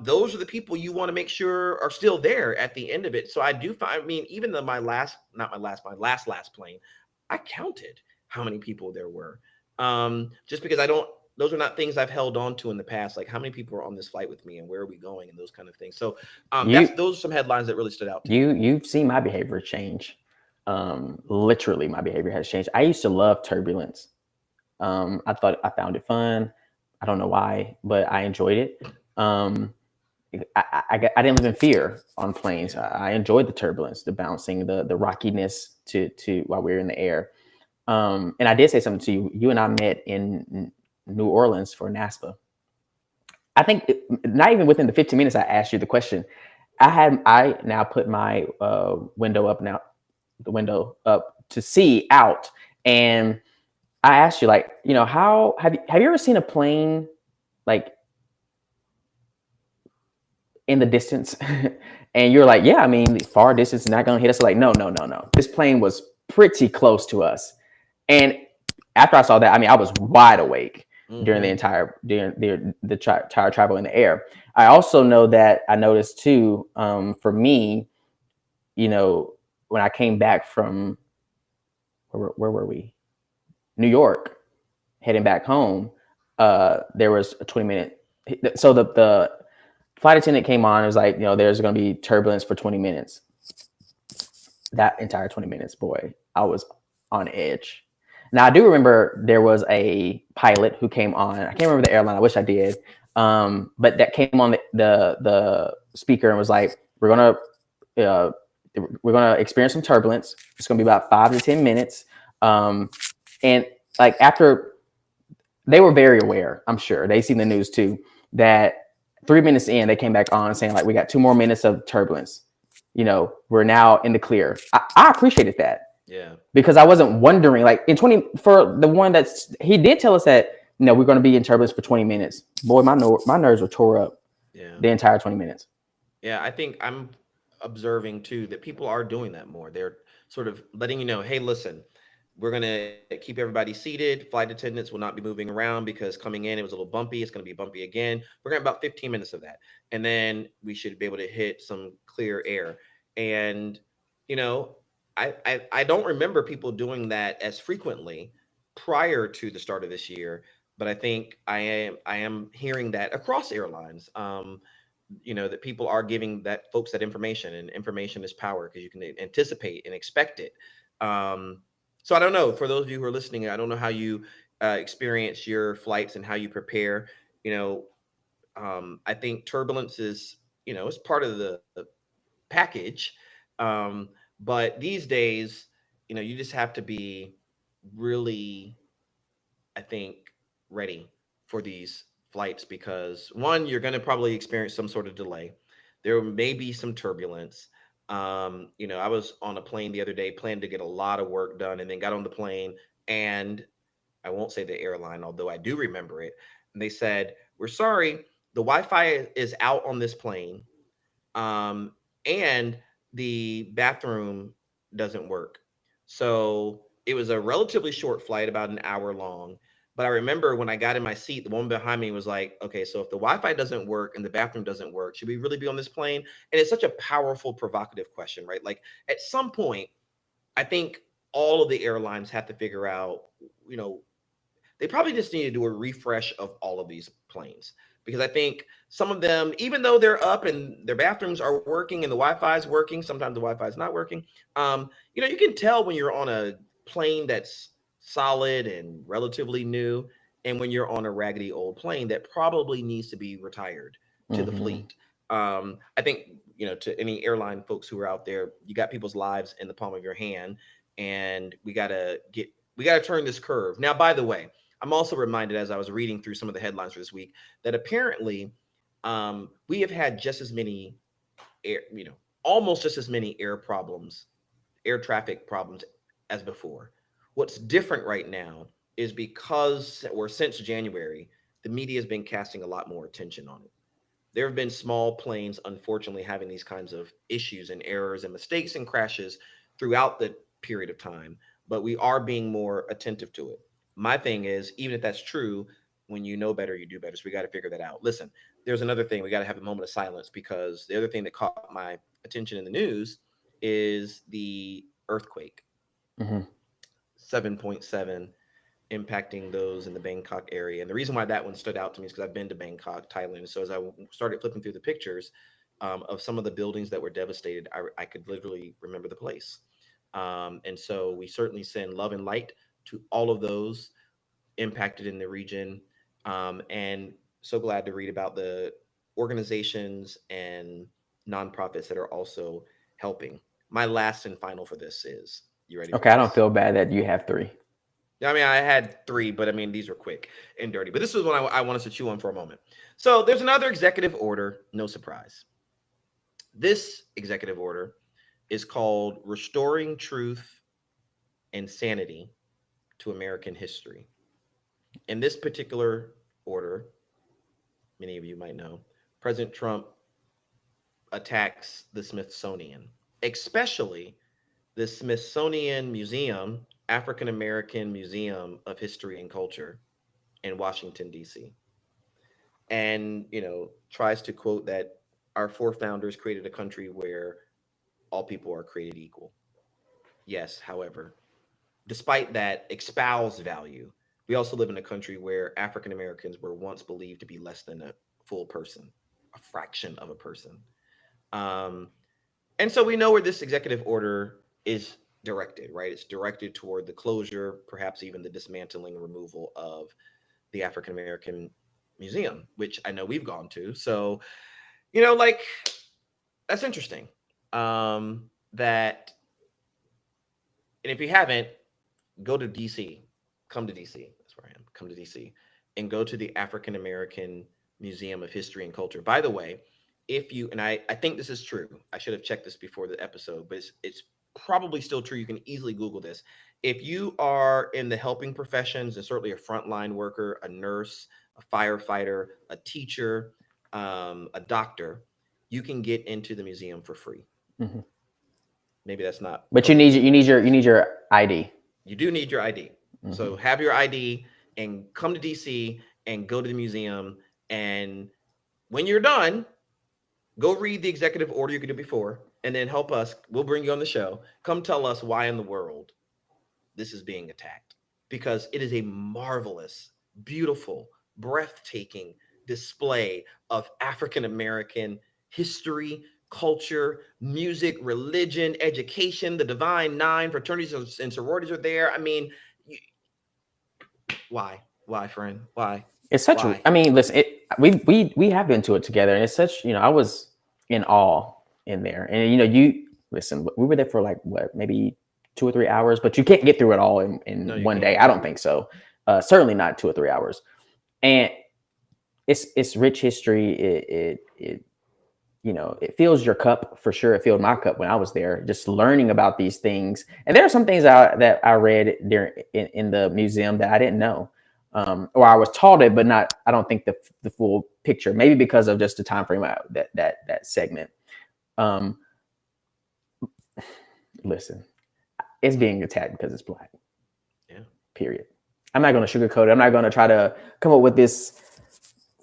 those are the people you want to make sure are still there at the end of it. So I do find, I mean, even though my last plane, I counted how many people there were. Just because those are not things I've held on to in the past. Like, how many people are on this flight with me and where are we going and those kind of things. So those are some headlines that really stood out to me. You've seen my behavior change. Literally my behavior has changed. I used to love turbulence. I found it fun. I don't know why, but I enjoyed it. I didn't live in fear on planes. I enjoyed the turbulence, the bouncing, the rockiness to while we were in the air. And I did say something to you. You and I met in New Orleans for NASPA. I think not even within the 15 minutes I asked you the question. I now put my window up to see out, and I asked you, like, how have you ever seen a plane like in the distance? And you're like, yeah, I mean, far distance is not going to hit us. Like, no. This plane was pretty close to us. And after I saw that, I mean, I was wide awake during the entire travel in the air. I also know that I noticed too, for me, when I came back from where were we? New York, heading back home, there was a 20-minute. So the flight attendant came on. It was like, there's going to be turbulence for 20 minutes. That entire 20 minutes, boy, I was on edge. Now, I do remember there was a pilot who came on. I can't remember the airline. I wish I did. But that came on the speaker and was like, we're gonna experience some turbulence. It's gonna be about 5 to 10 minutes. And like, after, they were very aware, I'm sure they seen the news too, that 3 minutes in, they came back on saying, like, we got 2 more minutes of turbulence. We're now in the clear. I appreciated that. Yeah. Because I wasn't wondering, like, for the one he did tell us that, we're going to be in turbulence for 20 minutes. Boy, my nerves were tore up. Yeah. The entire 20 minutes. Yeah. I think I'm observing too that people are doing that more. They're sort of letting you know, hey, listen, we're going to keep everybody seated. Flight attendants will not be moving around because coming in, it was a little bumpy. It's going to be bumpy again. We're going to have about 15 minutes of that. And then we should be able to hit some clear air. And, I don't remember people doing that as frequently prior to the start of this year, but I think I am hearing that across airlines, that people are giving folks that information, and information is power because you can anticipate and expect it. So I don't know, for those of you who are listening, I don't know how you experience your flights and how you prepare. I think turbulence is, it's part of the package. But these days, you just have to be really, I think, ready for these flights because, one, you're going to probably experience some sort of delay. There may be some turbulence. I was on a plane the other day, planned to get a lot of work done, and then got on the plane, and I won't say the airline, although I do remember it. And they said, we're sorry, the Wi-Fi is out on this plane. And the bathroom doesn't work. So it was a relatively short flight, about an hour long. But I remember when I got in my seat, the woman behind me was like, okay, so if the Wi-Fi doesn't work and the bathroom doesn't work, should we really be on this plane? And it's such a powerful, provocative question, right? Like, at some point, I think all of the airlines have to figure out, they probably just need to do a refresh of all of these planes. because I think some of them, even though they're up and their bathrooms are working and the Wi-Fi is working, sometimes the Wi-Fi is not working. You can tell when you're on a plane that's solid and relatively new, and when you're on a raggedy old plane that probably needs to be retired to the fleet. I think, to any airline folks who are out there, you got people's lives in the palm of your hand, and we gotta turn this curve. Now, by the way, I'm also reminded as I was reading through some of the headlines for this week that apparently we have had just as many almost just as many air traffic problems as before. What's different right now is since January, the media has been casting a lot more attention on it. There have been small planes, unfortunately, having these kinds of issues and errors and mistakes and crashes throughout the period of time, but we are being more attentive to it. My thing is, even if that's true, when you know better, you do better. So we got to figure that out. Listen, there's another thing. We got to have a moment of silence, because the other thing that caught my attention in the news is the earthquake. 7.7 impacting those in the Bangkok area. And the reason why that one stood out to me is because I've been to Bangkok, Thailand. So as I started flipping through the pictures of some of the buildings that were devastated, I could literally remember the place. And so we certainly send love and light to all of those impacted in the region. And so glad to read about the organizations and nonprofits that are also helping. My last and final for this is, you ready? Okay, I don't feel bad that you have 3. I mean, I had 3, but I mean, these were quick and dirty. But this is one I want us to chew on for a moment. So there's another executive order, no surprise. This executive order is called Restoring Truth and Sanity to American History. In this particular order, many of you might know, President Trump attacks the Smithsonian, especially the Smithsonian Museum, African American Museum of History and Culture in Washington, D.C. And, tries to quote that our four founders created a country where all people are created equal. Yes, however, despite that espoused value, we also live in a country where African Americans were once believed to be less than a full person, a fraction of a person. And so we know where this executive order is directed, right? It's directed toward the closure, perhaps even the dismantling and removal of the African American Museum, which I know we've gone to. So, that's interesting. And if you haven't, go to DC, come to DC. That's where I am. Come to DC and go to the African American Museum of History and Culture. By the way, I think this is true. I should have checked this before the episode, but it's probably still true. You can easily Google this. If you are in the helping professions, and certainly a frontline worker, a nurse, a firefighter, a teacher, a doctor, you can get into the museum for free. Mm-hmm. Maybe that's not. But you need your ID. You do need your ID. Mm-hmm. So have your ID and come to DC and go to the museum. And when you're done, go read the executive order you could do before, and then help us. We'll bring you on the show. Come tell us why in the world this is being attacked, because it is a marvelous, beautiful, breathtaking display of African American history, culture, music, religion, education. The Divine Nine fraternities and sororities are there. I mean, why, friend? Why? It's such. Why? Listen. We have been to it together, and it's such. I was in awe in there, and you listen. We were there for maybe 2 or 3 hours, but you can't get through it all in one day. I don't think so. Certainly not 2 or 3 hours. And it's rich history. It fills your cup for sure. It filled my cup when I was there, just learning about these things. And there are some things that I read there in the museum that I didn't know, or I was taught it, but not. I don't think the full picture. Maybe because of just the time frame that segment. Listen, it's being attacked because it's Black. Yeah. Period. I'm not going to sugarcoat it. I'm not going to try to come up with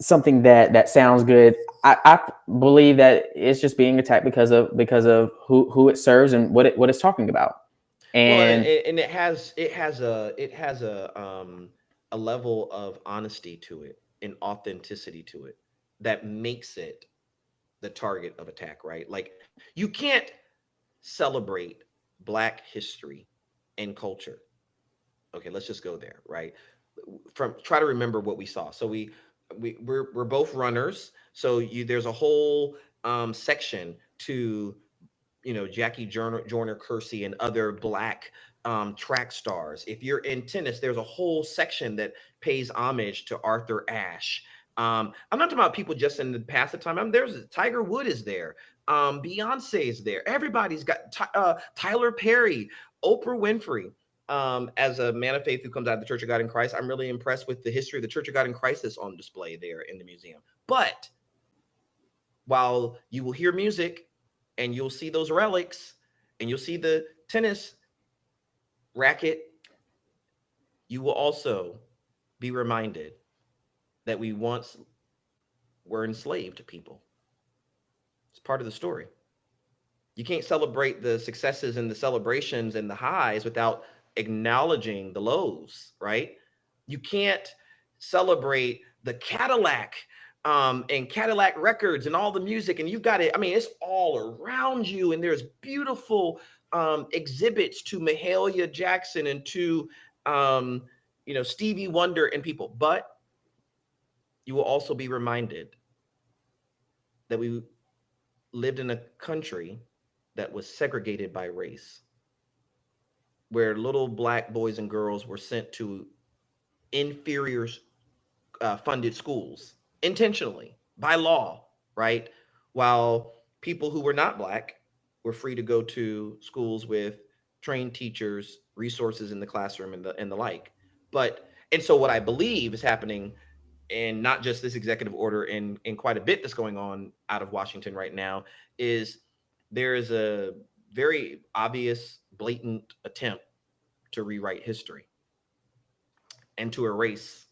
something that sounds good. I believe that it's just being attacked because of who it serves and what it's talking about. And it has a level of honesty to it and authenticity to it that makes it the target of attack, right? Like, you can't celebrate Black history and culture. Okay, let's just go there, right? From try to remember what we saw. So we're both runners. So there's a whole section to, Jackie Joyner Kersey and other Black track stars. If you're in tennis, there's a whole section that pays homage to Arthur Ashe. I'm not talking about people just in the past of time. There's Tiger Wood is there. Beyonce is there. Everybody's got Tyler Perry, Oprah Winfrey. As a man of faith who comes out of the Church of God in Christ, I'm really impressed with the history of the Church of God in Christ that's on display there in the museum. But while you will hear music and you'll see those relics and you'll see the tennis racket, you will also be reminded that we once were enslaved people. It's part of the story. You can't celebrate the successes and the celebrations and the highs without acknowledging the lows, right? You can't celebrate the Cadillac and Cadillac records and all the music, and you've got it. I mean, it's all around you, and there's beautiful exhibits to Mahalia Jackson and to Stevie Wonder and people. But you will also be reminded that we lived in a country that was segregated by race, where little Black boys and girls were sent to inferior funded schools intentionally by law, right? While people who were not Black were free to go to schools with trained teachers, resources in the classroom, and the like. And so what I believe is happening, and not just this executive order, and quite a bit that's going on out of Washington right now, is there is a very obvious, blatant attempt to rewrite history and to erase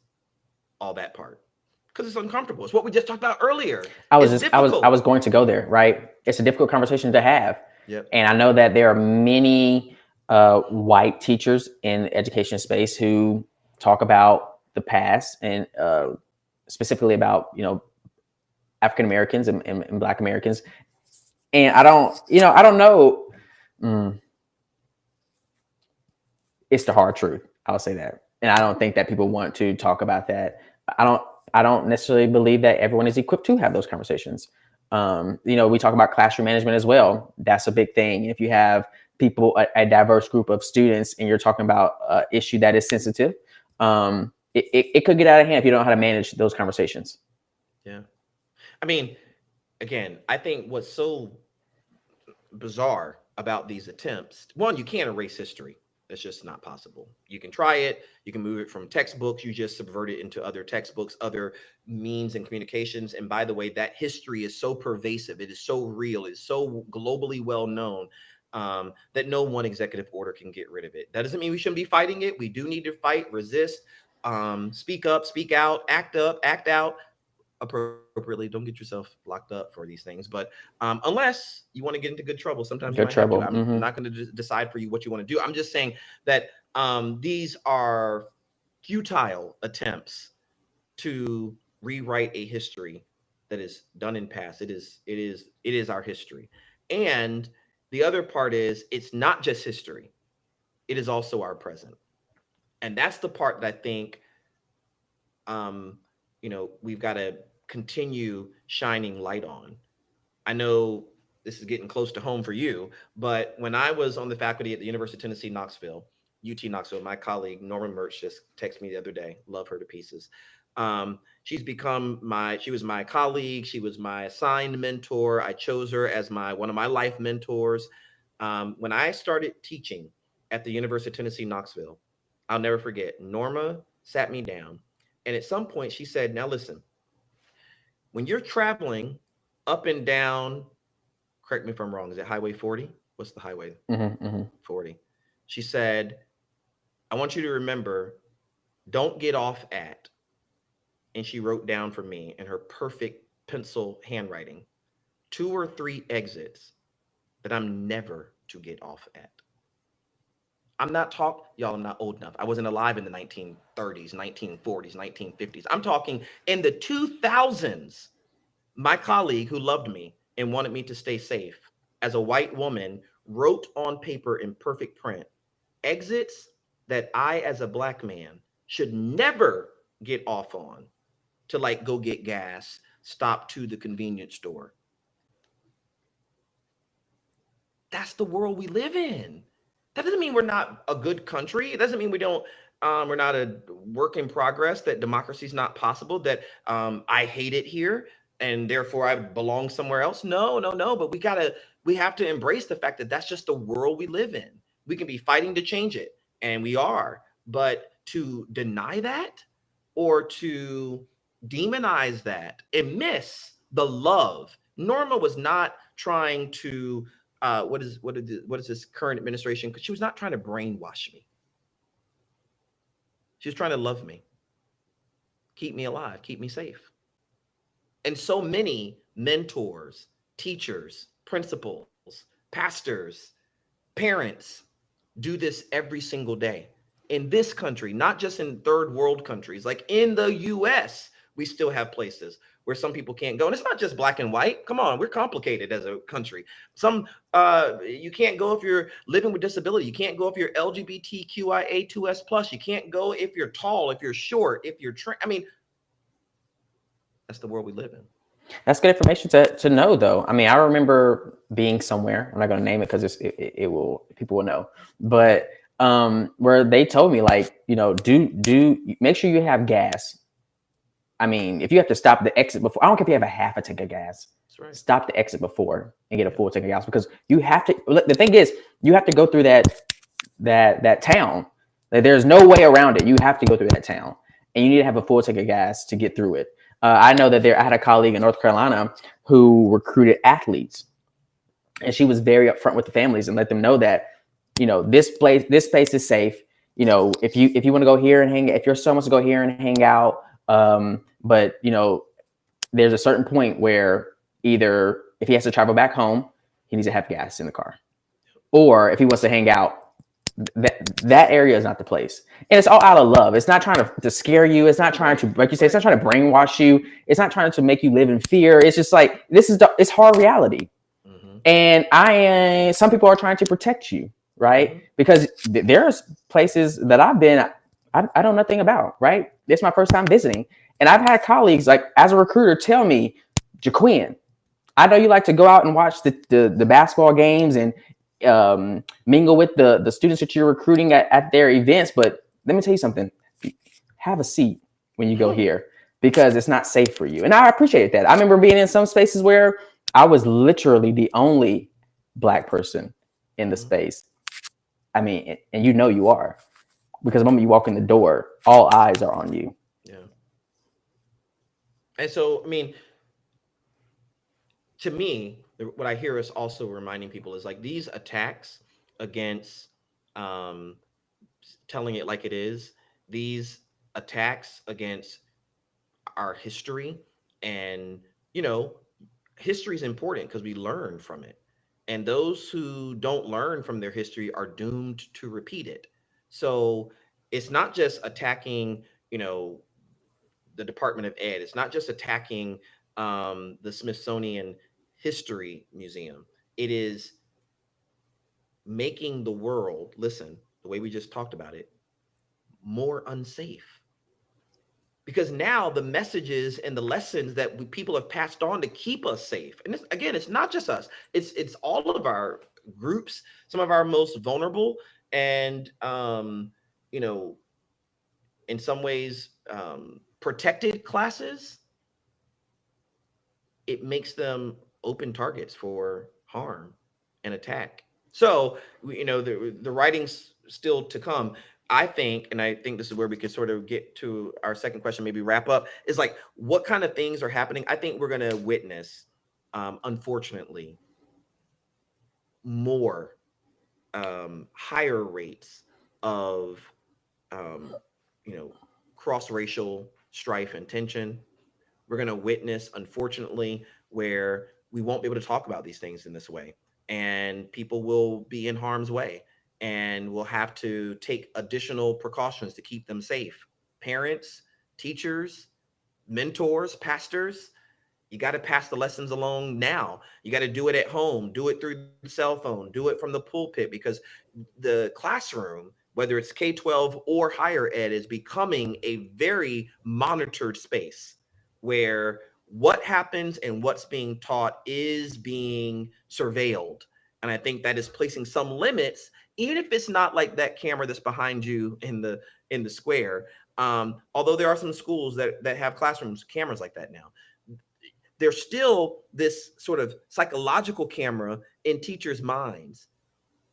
all that part, because it's uncomfortable. It's what we just talked about earlier. I was going to go there, right? It's a difficult conversation to have. Yep. And I know that there are many white teachers in the education space who talk about the past and specifically about, African Americans and Black Americans. And I don't know. It's the hard truth. I'll say that. And I don't think that people want to talk about that. I don't necessarily believe that everyone is equipped to have those conversations. We talk about classroom management as well. That's a big thing. If you have people, a diverse group of students, and you're talking about an issue that is sensitive, it could get out of hand if you don't know how to manage those conversations. Yeah. I mean, again, I think what's so bizarre about these attempts, one, you can't erase history. It's just not possible. You can try it. You can move it from textbooks. You just subvert it into other textbooks, other means and communications. And by the way, that history is so pervasive. It is so real. It's so globally well known that no one executive order can get rid of it. That doesn't mean we shouldn't be fighting it. We do need to fight, resist, speak up, speak out, act up, act out appropriately. Don't get yourself locked up for these things. But unless you want to get into good trouble, sometimes good trouble. I'm not going to decide for you what you want to do. I'm just saying that these are futile attempts to rewrite a history that is done in past. It is our history. And the other part is, it's not just history. It is also our present. And that's the part that I think we've got to continue shining light on. I know this is getting close to home for you, but when I was on the faculty at the University of Tennessee, Knoxville, UT Knoxville, my colleague Norman Murch just texted me the other day. Love her to pieces. She was my colleague. She was my assigned mentor. I chose her as one of my life mentors. When I started teaching at the University of Tennessee, Knoxville, I'll never forget, Norma sat me down. And at some point she said, now listen, when you're traveling up and down, correct me if I'm wrong, is it Highway 40? What's the highway? 40. She said, I want you to remember, don't get off at, and she wrote down for me in her perfect pencil handwriting, 2 or 3 exits that I'm never to get off at. I'm not old enough. I wasn't alive in the 1930s, 1940s, 1950s. I'm talking in the 2000s. My colleague who loved me and wanted me to stay safe as a white woman wrote on paper in perfect print exits that I, as a black man, should never get off on to like go get gas, stop to the convenience store. That's the world we live in. That doesn't mean we're not a good country. It doesn't mean we're not a work in progress, that democracy is not possible, that I hate it here and therefore I belong somewhere else. No, no, no. But we have to embrace the fact that that's just the world we live in. We can be fighting to change it, and we are. But to deny that or to demonize that and miss the love. Norma was not trying to what is this current administration? Because she was not trying to brainwash me. She was trying to love me, keep me alive, keep me safe. And so many mentors, teachers, principals, pastors, parents do this every single day in this country, not just in third world countries. Like in the US, we still have places where some people can't go. And it's not just black and white. Come on, we're complicated as a country. Some you can't go if you're living with disability. You can't go if you're LGBTQIA2S+. You can't go if you're tall, if you're short, if you're I mean, that's the world we live in. That's good information to know, though. I mean, I remember being somewhere. I'm not going to name it because it will, people will know. But where they told me, like, you know, do make sure you have gas. I mean, if you have to stop the exit before, I don't care if you have a half a tank of gas. That's right. Stop the exit before and get a full tank of gas, because you have to. The thing is, you have to go through that town. Like, there's no way around it. You have to go through that town, and you need to have a full tank of gas to get through it. I know that I had a colleague in North Carolina who recruited athletes, and she was very upfront with the families and let them know that, you know, this place is safe. You know, if you want to go here and hang, if your son wants to go here and hang out, but you know, there's a certain point where either if he has to travel back home, he needs to have gas in the car, or if he wants to hang out, that area is not the place. And it's all out of love. It's not trying to scare you. It's not trying to, like you say, it's not trying to brainwash you. It's not trying to make you live in fear. It's just like, it's hard reality. Mm-hmm. And some people are trying to protect you, right? Mm-hmm. Because there's places that I've been, I know nothing about, right? It's my first time visiting. And I've had colleagues, like, as a recruiter, tell me, Jaquin, I know you like to go out and watch the basketball games and mingle with the students that you're recruiting at their events, but let me tell you something, have a seat when you go here, because it's not safe for you. And I appreciated that. I remember being in some spaces where I was literally the only Black person in the space. I mean, and you know you are, because the moment you walk in the door, all eyes are on you. Yeah. And so, I mean, to me, what I hear us also reminding people is, like, these attacks against telling it like it is, these attacks against our history, and, you know, history is important because we learn from it. And those who don't learn from their history are doomed to repeat it. So it's not just attacking, you know, the Department of Ed. It's not just attacking the Smithsonian History Museum. It is making the world, listen, the way we just talked about it, more unsafe. Because now the messages and the lessons that people have passed on to keep us safe, and it's not just us, it's all of our groups, some of our most vulnerable, and you know, in some ways protected classes, it makes them open targets for harm and attack. So, you know, the writing's still to come. I think, and I think this is where we could sort of get to our second question, maybe wrap up, is like, what kind of things are happening? I think we're going to witness, unfortunately, more higher rates of, you know, cross-racial strife and tension. We're going to witness, unfortunately, where we won't be able to talk about these things in this way, and people will be in harm's way, and we'll have to take additional precautions to keep them safe. Parents, teachers, mentors, pastors, You got to pass the lessons along now. You got to do it at home, do it through the cell phone, do it from the pulpit, because the classroom, whether it's K-12 or higher ed, is becoming a very monitored space where what happens and what's being taught is being surveilled. And I think that is placing some limits, even if it's not like that camera that's behind you in the square. Although there are some schools that have classrooms cameras like that now, there's still this sort of psychological camera in teachers' minds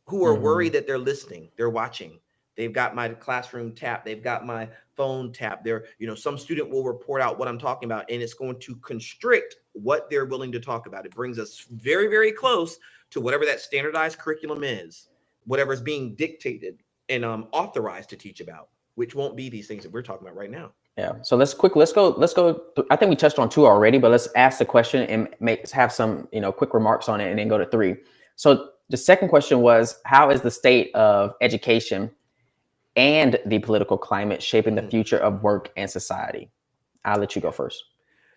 who are worried that they're listening, they're watching. They've got my classroom tapped, they've got my phone tapped. They're, some student will report out what I'm talking about, and it's going to constrict what they're willing to talk about. It brings us very, very close to whatever that standardized curriculum is, whatever is being dictated and authorized to teach about, which won't be these things that we're talking about right now. Yeah. So let's go. I think we touched on 2 already, but let's ask the question and have some, quick remarks on it, and then go to 3. So the second question was, how is the state of education and the political climate shaping the future of work and society? I'll let you go first.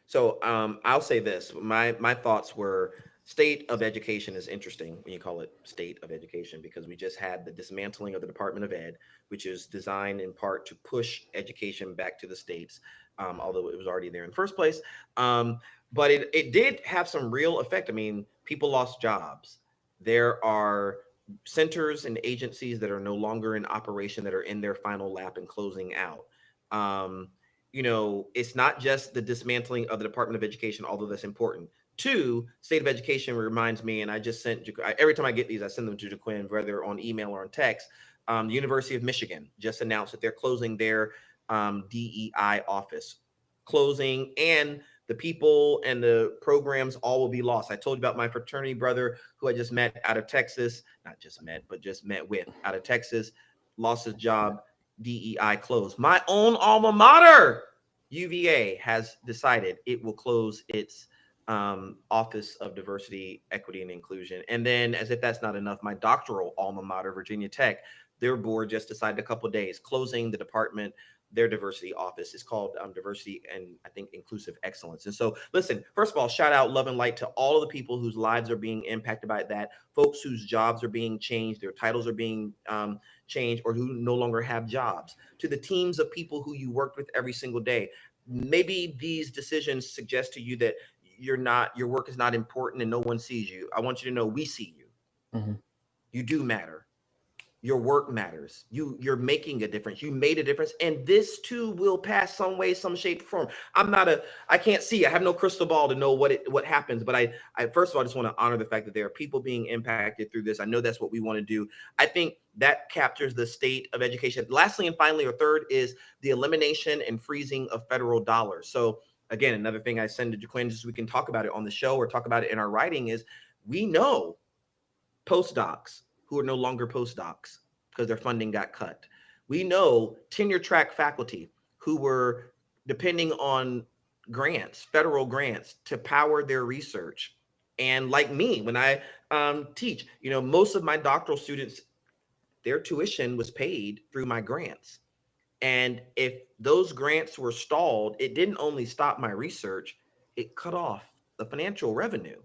So I'll say this. My thoughts were, state of education is interesting when you call it state of education, because we just had the dismantling of the Department of Ed, which is designed in part to push education back to the states, although it was already there in the first place. But it did have some real effect. I mean, people lost jobs. There are centers and agencies that are no longer in operation, that are in their final lap and closing out. It's not just the dismantling of the Department of Education, although that's important. 2, state of education reminds me, and I just sent, every time I get these, I send them to Jaquin, whether on email or on text. The University of Michigan just announced that they're closing their DEI office, and the people and the programs all will be lost. I told you about my fraternity brother who I just met out of Texas, just met with out of Texas, lost his job, DEI closed. My own alma mater, UVA, has decided it will close its Office of Diversity, Equity, and Inclusion. And then, as if that's not enough, my doctoral alma mater, Virginia Tech, their board just decided a couple of days, closing the department. Their diversity office is called Diversity and, I think, Inclusive Excellence. And so, listen, first of all, shout out, love and light to all of the people whose lives are being impacted by that, folks whose jobs are being changed, their titles are being changed, or who no longer have jobs, to the teams of people who you worked with every single day. Maybe these decisions suggest to you that your work is not important and no one sees you. I want you to know we see you. You do matter. Your work matters. You're making a difference. You made a difference. And this too will pass some way, some shape, form. I can't see. I have no crystal ball to know what happens. But I first of all, I just want to honor the fact that there are people being impacted through this. I know that's what we want to do. I think that captures the state of education. Lastly, and finally, or third, is the elimination and freezing of federal dollars. So again, another thing I send to Jaquin, just so we can talk about it on the show or talk about it in our writing, is we know postdocs who are no longer postdocs because their funding got cut. We know tenure track faculty who were depending on grants, federal grants, to power their research. And like me, when I teach, most of my doctoral students, their tuition was paid through my grants. And if those grants were stalled, it didn't only stop my research, it cut off the financial revenue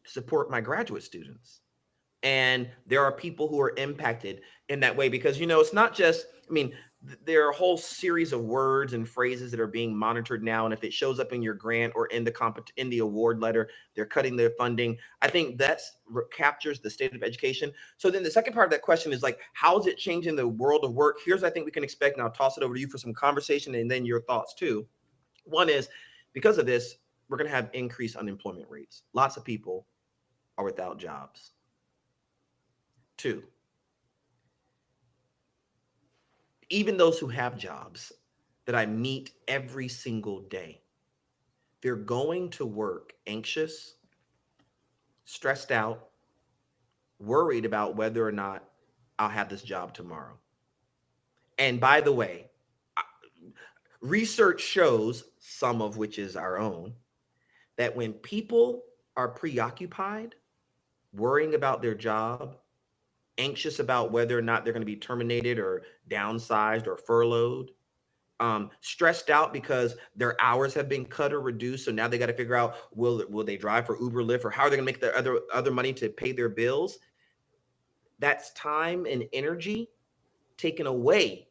to support my graduate students. And there are people who are impacted in that way because, it's not just, there are a whole series of words and phrases that are being monitored now. And if it shows up in your grant or in the award letter, they're cutting their funding. I think that's captures the state of education. So then the second part of that question is like, how is it changing the world of work? Here's what I think we can expect. And I'll toss it over to you for some conversation and then your thoughts too. One is, because of this, we're going to have increased unemployment rates. Lots of people are without jobs. 2, even those who have jobs that I meet every single day, they're going to work anxious, stressed out, worried about whether or not I'll have this job tomorrow. And by the way, research shows, some of which is our own, that when people are preoccupied, worrying about their job, anxious about whether or not they're going to be terminated or downsized or furloughed, stressed out because their hours have been cut or reduced. So now they got to figure out, will they drive for Uber, Lyft, or how are they going to make their other money to pay their bills? That's time and energy taken away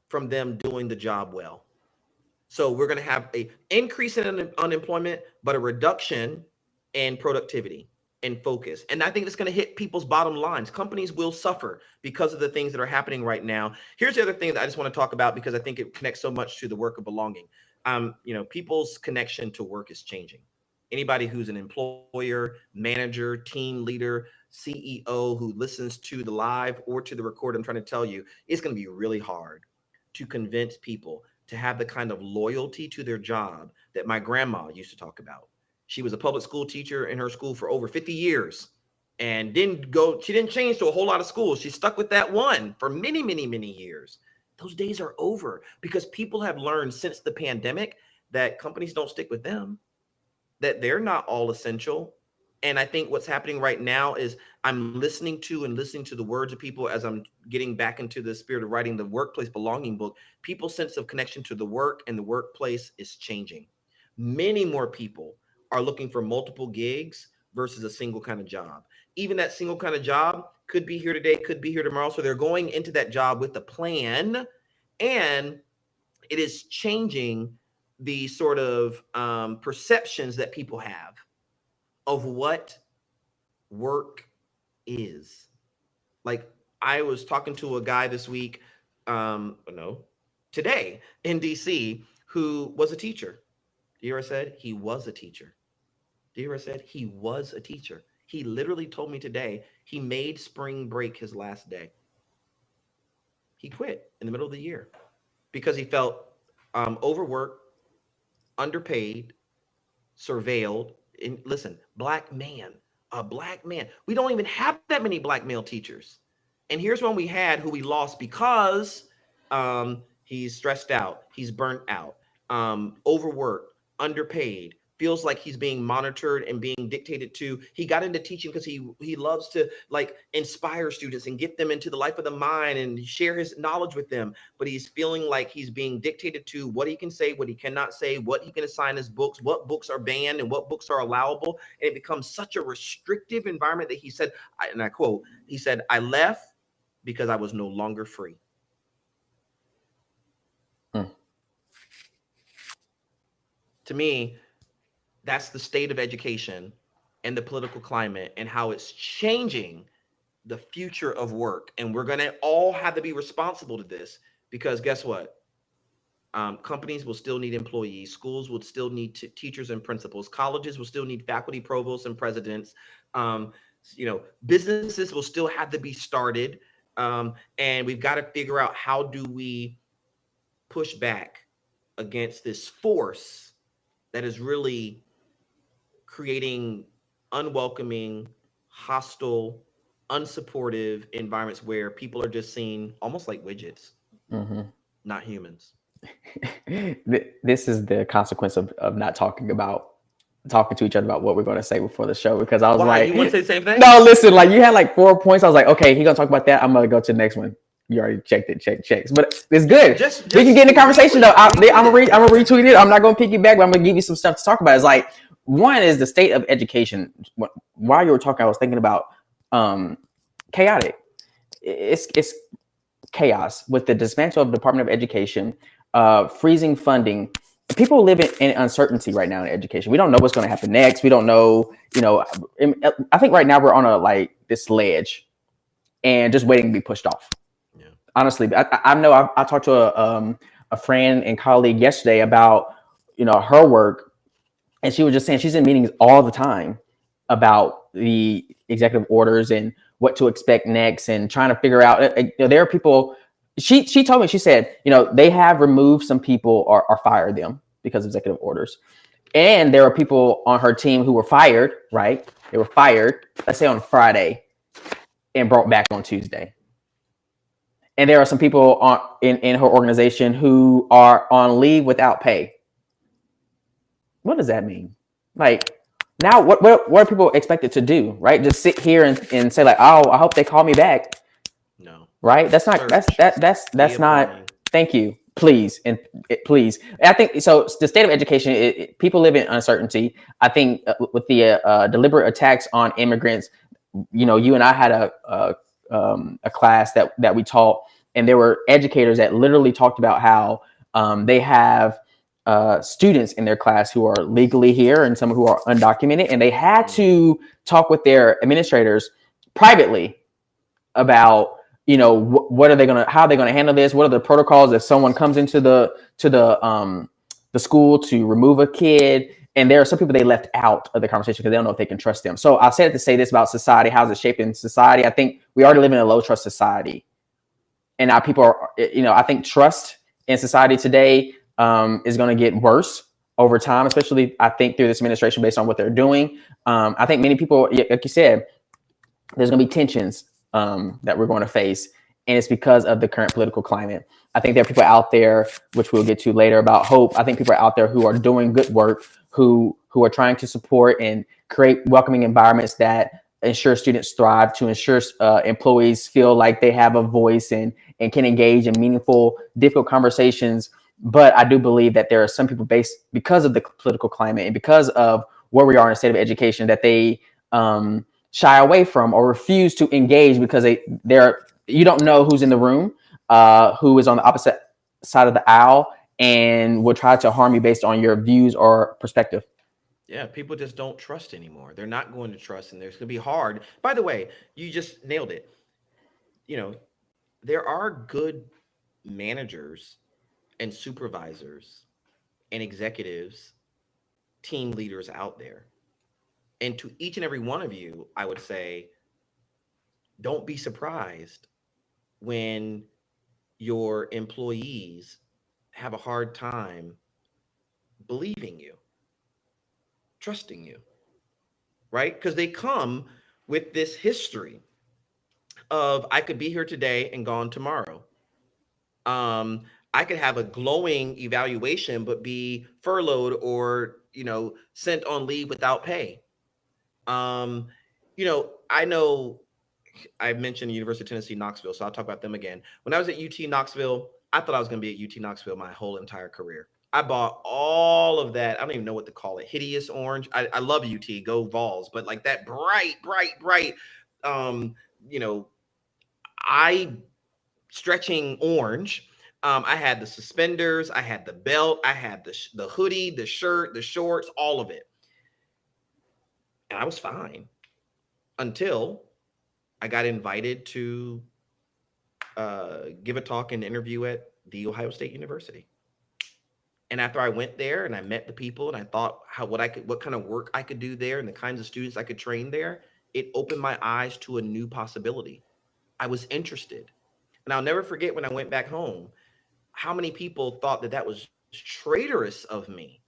from them doing the job well. So we're going to have an increase in unemployment, but a reduction in productivity and focus. And I think it's going to hit people's bottom lines. Companies will suffer because of the things that are happening right now. Here's the other thing that I just want to talk about, because I think it connects so much to the work of belonging. People's connection to work is changing. Anybody who's an employer, manager, team leader, CEO who listens to the live or to the record, I'm trying to tell you, it's going to be really hard to convince people to have the kind of loyalty to their job that my grandma used to talk about. She was a public school teacher in her school for over 50 years and she didn't change to a whole lot of schools. She stuck with that one for many, many, many years. Those days are over because people have learned since the pandemic that companies don't stick with them, that they're not all essential. And I think what's happening right now is I'm listening to the words of people as I'm getting back into the spirit of writing the Workplace Belonging book. People's sense of connection to the work and the workplace is changing. Many more people are looking for multiple gigs versus a single kind of job. Even that single kind of job could be here today, could be here tomorrow. So they're going into that job with a plan, and it is changing the sort of perceptions that people have of what work is. Like, I was talking to a guy this week, today in DC, who was a teacher. Do you ever said he was a teacher? Do you ever said he was a teacher? He literally told me today he made spring break his last day. He quit in the middle of the year because he felt overworked, underpaid, surveilled. And listen, a black man. We don't even have that many black male teachers. And here's one we had who we lost because he's stressed out, he's burnt out, overworked, underpaid, feels like he's being monitored and being dictated to. He got into teaching because he loves to like inspire students and get them into the life of the mind and share his knowledge with them. But he's feeling like he's being dictated to what he can say, what he cannot say, what he can assign as books, what books are banned and what books are allowable. And it becomes such a restrictive environment that he said, and I quote, he said, "I left because I was no longer free." To me, that's the state of education and the political climate and how it's changing the future of work. And we're going to all have to be responsible to this, because guess what? Companies will still need employees. Schools will still need teachers and principals. Colleges will still need faculty, provosts, and presidents. Businesses will still have to be started. And we've got to figure out, how do we push back against this force that is really creating unwelcoming, hostile, unsupportive environments where people are just seen almost like widgets, not humans. This is the consequence of not talking to each other about what we're going to say before the show, because I was like, you want to say the same thing? No, listen, like you had like 4 points. I was like, okay, he's going to talk about that. I'm going to go to the next one. You already checked it, checks, but it's good. We can get in the conversation though. I'm gonna retweet it. I'm not going to piggyback, but I'm going to give you some stuff to talk about. It's like, one is the state of education. While you were talking, I was thinking about chaotic. It's chaos with the dismantle of the Department of Education, freezing funding. People live in uncertainty right now in education. We don't know what's going to happen next. We don't know. I think right now we're on this ledge and just waiting to be pushed off. Yeah. Honestly, I know I talked to a friend and colleague yesterday about her work. And she was just saying she's in meetings all the time about the executive orders and what to expect next, and trying to figure out. There are people. She told me, she said, they have removed some people or fired them because of executive orders, and there are people on her team who were fired. Right, they were fired, let's say on Friday, and brought back on Tuesday. And there are some people in her organization who are on leave without pay. What does that mean? Like, now what are people expected to do? Right? Just sit here and say like, oh, I hope they call me back. No. Right? That's not, that's not, thank you. please. Please. I think so. The state of education, people live in uncertainty. I think with the deliberate attacks on immigrants, you and I had a class that we taught, and there were educators that literally talked about how they have students in their class who are legally here and some who are undocumented, and they had to talk with their administrators privately about what are they how are they going to handle this, what are the protocols if someone comes into the school to remove a kid. And there are some people they left out of the conversation because they don't know if they can trust them. So I'll say it to say this about society. How's it shaping society? I think we already live in a low trust society, and now people are, I think trust in society today is going to get worse over time, especially I think through this administration based on what they're doing. I think many people, like you said, there's going to be tensions that we're going to face, and it's because of the current political climate. I think there are people out there, which we'll get to later, about hope. I think people are out there who are doing good work, who are trying to support and create welcoming environments that ensure students thrive, to ensure employees feel like they have a voice and can engage in meaningful, difficult conversations. But I do believe that there are some people, because of the political climate and because of where we are in a state of education, that they shy away from or refuse to engage because you don't know who's in the room, who is on the opposite side of the aisle, and will try to harm you based on your views or perspective. Yeah, people just don't trust anymore. They're not going to trust, and there's going to be hard. By the way, you just nailed it. There are good managers and supervisors and executives, team leaders out there. And to each and every one of you, I would say, don't be surprised when your employees have a hard time believing you, trusting you, right? Because they come with this history of, I could be here today and gone tomorrow. I could have a glowing evaluation, but be furloughed or, sent on leave without pay. I know I mentioned University of Tennessee, Knoxville, so I'll talk about them again. When I was at UT Knoxville, I thought I was going to be at UT Knoxville my whole entire career. I bought all of that. I don't even know what to call it. Hideous orange. I love UT, go Vols, but like that bright, eye stretching orange. I had the suspenders, I had the belt, I had the hoodie, the shirt, the shorts, all of it. And I was fine until I got invited to give a talk and interview at The Ohio State University. And after I went there and I met the people and I thought what kind of work I could do there and the kinds of students I could train there, it opened my eyes to a new possibility. I was interested. And I'll never forget when I went back home, how many people thought that was traitorous of me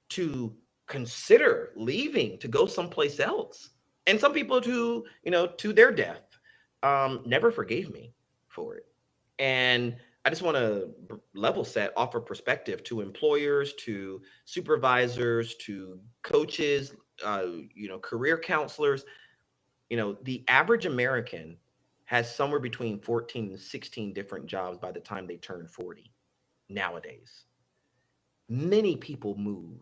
to consider leaving to go someplace else. And some people to their death, never forgave me for it. And I just want to level set, offer perspective to employers, to supervisors, to coaches, career counselors. The average American has somewhere between 14 and 16 different jobs by the time they turn 40 nowadays. Many people move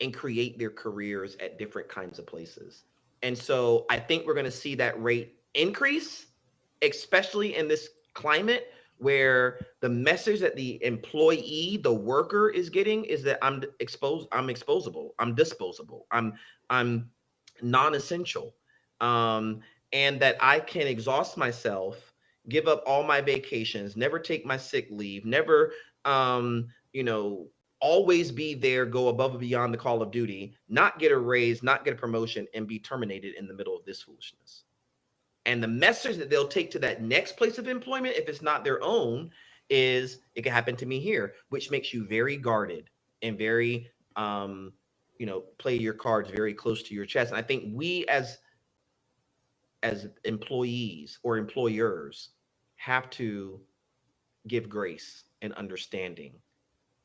and create their careers at different kinds of places. And so I think we're going to see that rate increase, especially in this climate where the message that the employee, the worker, is getting is that I'm exposable, I'm disposable, I'm non-essential, and that I can exhaust myself, give up all my vacations, never take my sick leave, never, always be there, go above and beyond the call of duty, not get a raise, not get a promotion, and be terminated in the middle of this foolishness. And the message that they'll take to that next place of employment, if it's not their own, is it can happen to me here, which makes you very guarded and very, play your cards very close to your chest. And I think we as employees or employers have to give grace and understanding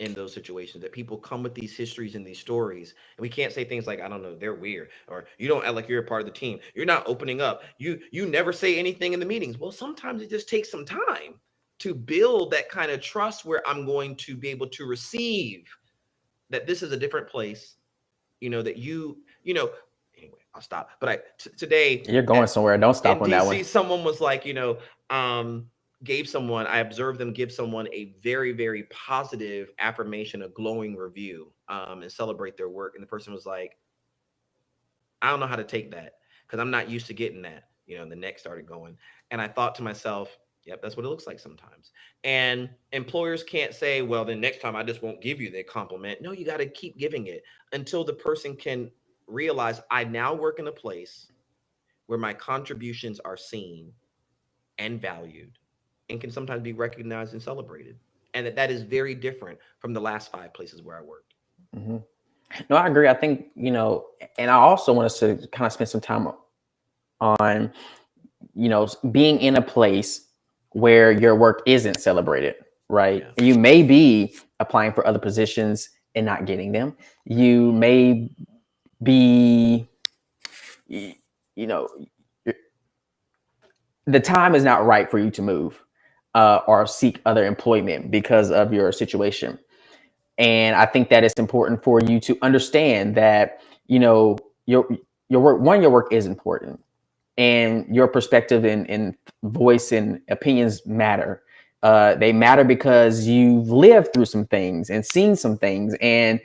in those situations, that people come with these histories and these stories, and we can't say things like, I don't know, they're weird, or you don't act like you're a part of the team, you're not opening up, you never say anything in the meetings. Well, sometimes it just takes some time to build that kind of trust where I'm going to be able to receive that this is a different place, that anyway, I'll stop. But today You're going somewhere. Don't stop on DC, that one. someone was like, I observed them give someone a very, very positive affirmation, a glowing review, and celebrate their work. And the person was like, I don't know how to take that because I'm not used to getting that, and the neck started going. And I thought to myself, yep, that's what it looks like sometimes. And employers can't say, well, then next time I just won't give you that compliment. No, you got to keep giving it until the person can realize I now work in a place where my contributions are seen and valued and can sometimes be recognized and celebrated. And that is very different from the last 5 places where I worked. Mm-hmm. No, I agree. I think, and I also want us to kind of spend some time on, being in a place where your work isn't celebrated, right? Yeah. You may be applying for other positions and not getting them. You may be, the time is not right for you to move or seek other employment because of your situation. And I think that it's important for you to understand that, your work is important, and your perspective and voice and opinions matter. They matter because you've lived through some things and seen some things, and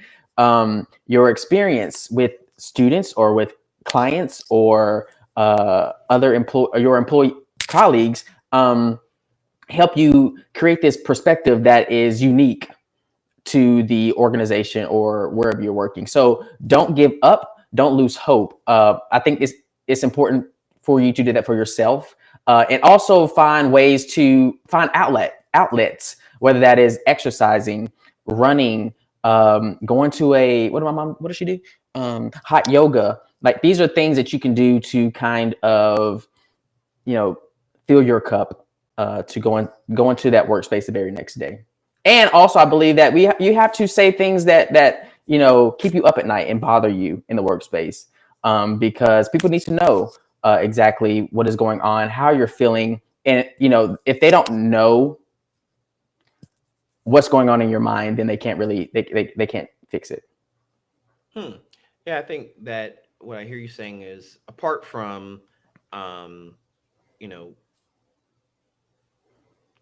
your experience with students or with clients or your employee colleagues help you create this perspective that is unique to the organization or wherever you're working. So don't give up, don't lose hope. I think it's important for you to do that for yourself, and also find ways to find outlets, whether that is exercising, running, going to what does she do? Hot yoga. Like, these are things that you can do to kind of, fill your cup to go into that workspace the very next day. And also, I believe that you have to say things that keep you up at night and bother you in the workspace, because people need to know exactly what is going on, how you're feeling, and if they don't know what's going on in your mind, then they can't really they can't fix it. Yeah, I think that what I hear you saying is, apart from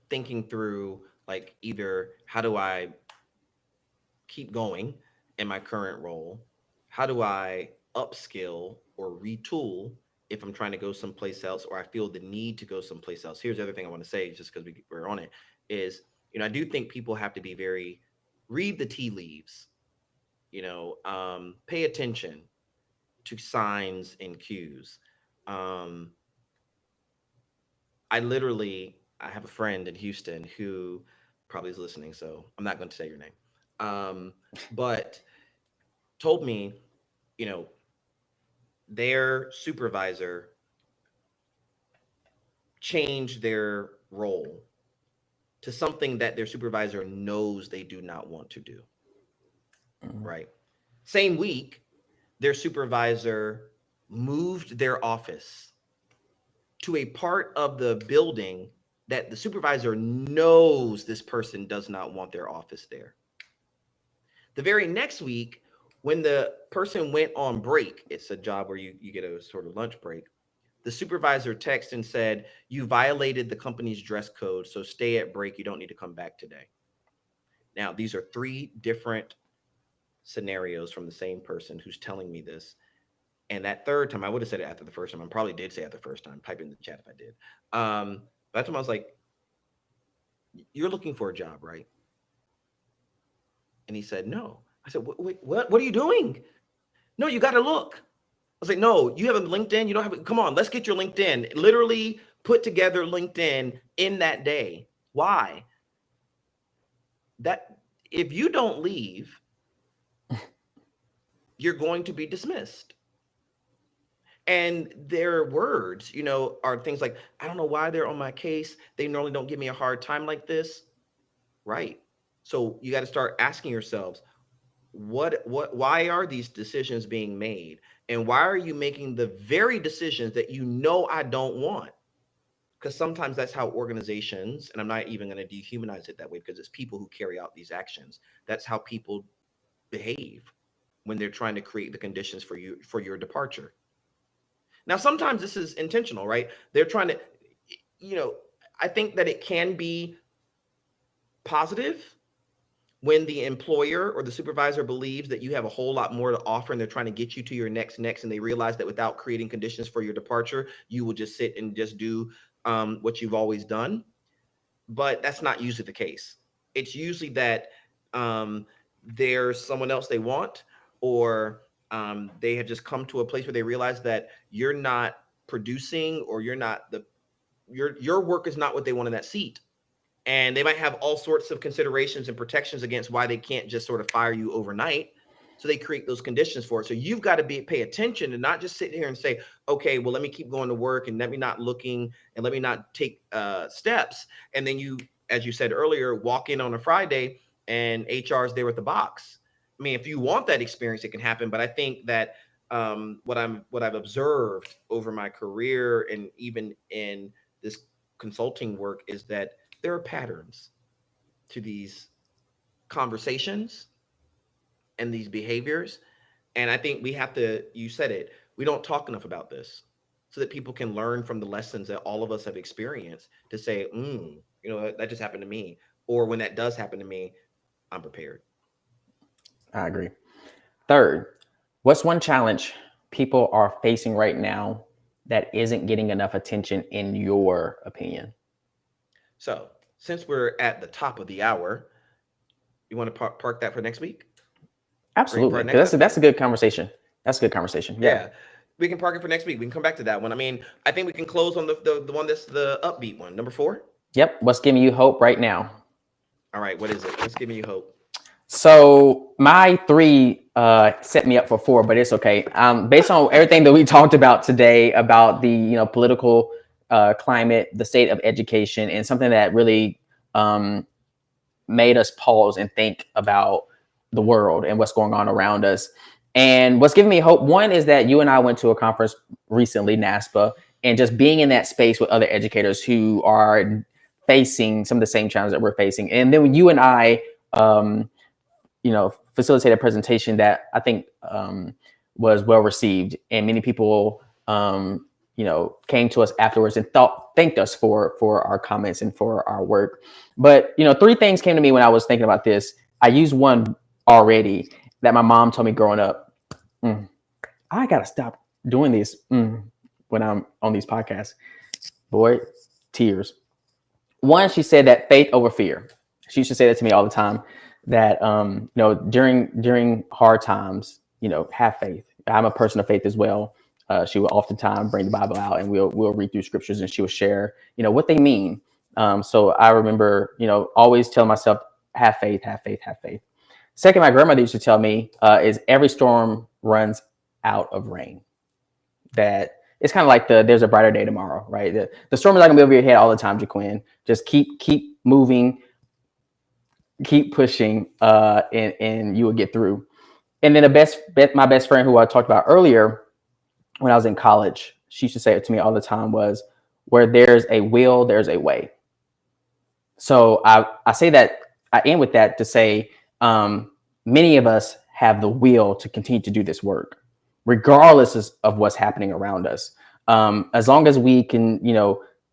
thinking through, like, either how do I keep going in my current role? How do I upskill or retool if I'm trying to go someplace else, or I feel the need to go someplace else? Here's the other thing I want to say, just because we're on it, is, I do think people have to be read the tea leaves, pay attention to signs and cues. I have a friend in Houston who probably is listening, so I'm not going to say your name, but told me, their supervisor changed their role to something that their supervisor knows they do not want to do. Mm-hmm. Right. Same week, their supervisor moved their office to a part of the building that the supervisor knows this person does not want their office there. The very next week, when the person went on break, it's a job where you get a sort of lunch break, the supervisor texted and said, you violated the company's dress code, so stay at break. You don't need to come back today. Now, these are 3 different scenarios from the same person who's telling me this. And that third time, I would have said it after the first time. I probably did say it after the first time. Type in the chat if I did. That time I was like, you're looking for a job, right? And he said, no. I said, wait, what are you doing? No, you got to look. I was like, no, you have a LinkedIn. You don't have it. Come on, let's get your LinkedIn. Literally put together LinkedIn in that day. Why? That if you don't leave, you're going to be dismissed. And their words, are things like, I don't know why they're on my case. They normally don't give me a hard time like this. Right. So you got to start asking yourselves, why are these decisions being made? And why are you making the very decisions that I don't want? because sometimes that's how organizations, and I'm not even going to dehumanize it that way because it's people who carry out these actions. That's how people behave when they're trying to create the conditions for you for your departure. Now, sometimes this is intentional, right? They're trying to, you know, I think that it can be positive when the employer or the supervisor believes that you have a whole lot more to offer and they're trying to get you to your next, and they realize that without creating conditions for your departure, you will just sit and just do what you've always done. But that's not usually the case. It's usually that um, there's someone else they want, or they have just come to a place where they realize that you're not producing, or you're not the your work is not what they want in that seat. And they might have all sorts of considerations and protections against why they can't just sort of fire you overnight. So they create those conditions for it. So you've got to pay attention and not just sit here and say, okay, well, let me keep going to work and let me not looking and let me not take steps. And then you, as you said earlier, walk in on a Friday and HR is there with the box. I mean, if you want that experience, it can happen. But I think that what I've observed over my career and even in this consulting work is that there are patterns to these conversations and these behaviors. And I think we have to, you said it, we don't talk enough about this so that people can learn from the lessons that all of us have experienced to say, you know, that just happened to me. Or when that does happen to me, I'm prepared. I agree. Third, what's one challenge people are facing right now that isn't getting enough attention in your opinion? So since we're at the top of the hour, you want to park that for next week? Absolutely. That's a good conversation. That's a good conversation. Yeah. We can park it for next week. We can come back to that one. I mean, I think we can close on the one that's the upbeat one, number 4. Yep. What's giving you hope right now? All right. What is it? What's giving you hope? So my 3 set me up for 4, but it's okay. Based on everything that we talked about today about the political climate, the state of education, and something that really made us pause and think about the world and what's going on around us. And what's giving me hope, one, is that you and I went to a conference recently, NASPA, and just being in that space with other educators who are facing some of the same challenges that we're facing. And then when you and I, facilitated a presentation that I think was well received, and many people, came to us afterwards and thanked us for our comments and for our work. But 3 things came to me when I was thinking about this. I used one already that my mom told me growing up. I gotta stop doing these when I'm on these podcasts. Boy, tears. One, she said that faith over fear. She used to say that to me all the time. That during hard times, have faith. I'm a person of faith as well. She will oftentimes bring the Bible out and we'll read through scriptures and she will share, what they mean. So I remember, always telling myself, have faith, have faith, have faith. Second, my grandmother used to tell me is every storm runs out of rain. That it's kind of like there's a brighter day tomorrow, right? The storm is not gonna be over your head all the time, Jaquin. Just keep moving, keep pushing, and you will get through. And then my best friend who I talked about earlier, when I was in college, she used to say it to me all the time was, where there's a will, there's a way. So I say that, I end with that to say, many of us have the will to continue to do this work, regardless of what's happening around us. As long as we can,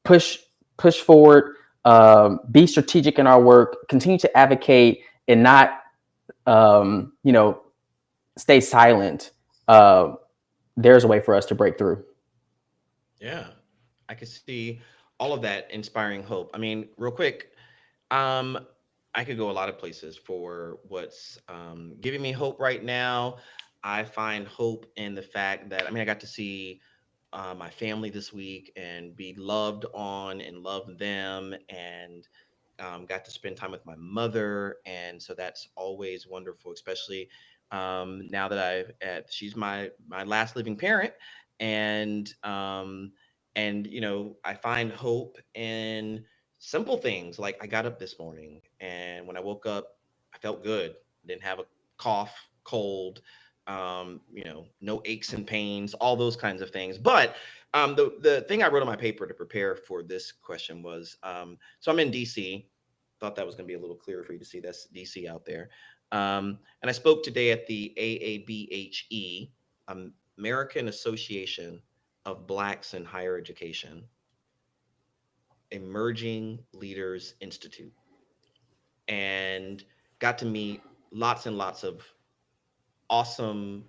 push forward, be strategic in our work, continue to advocate, and not, stay silent. There's a way for us to break through. Yeah, I can see all of that inspiring hope. I mean, real quick, I could go a lot of places for what's giving me hope right now. I find hope in the fact that, I got to see my family this week and be loved on and love them, and got to spend time with my mother. And so that's always wonderful, especially now that she's my last living parent. And I find hope in simple things, like I got up this morning and when I woke up, I felt good. Didn't have a cough, cold. no aches and pains, all those kinds of things. But the thing I wrote on my paper to prepare for this question was, so I'm in DC. Thought that was going to be a little clearer for you to see. That's DC out there. And I spoke today at the AABHE, American Association of Blacks in Higher Education, Emerging Leaders Institute, and got to meet lots and lots of awesome,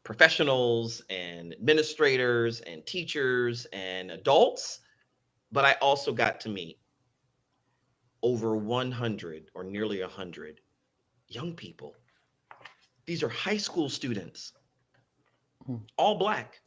professionals and administrators and teachers and adults. But I also got to meet over 100 or nearly 100 young people. These are high school students, all Black,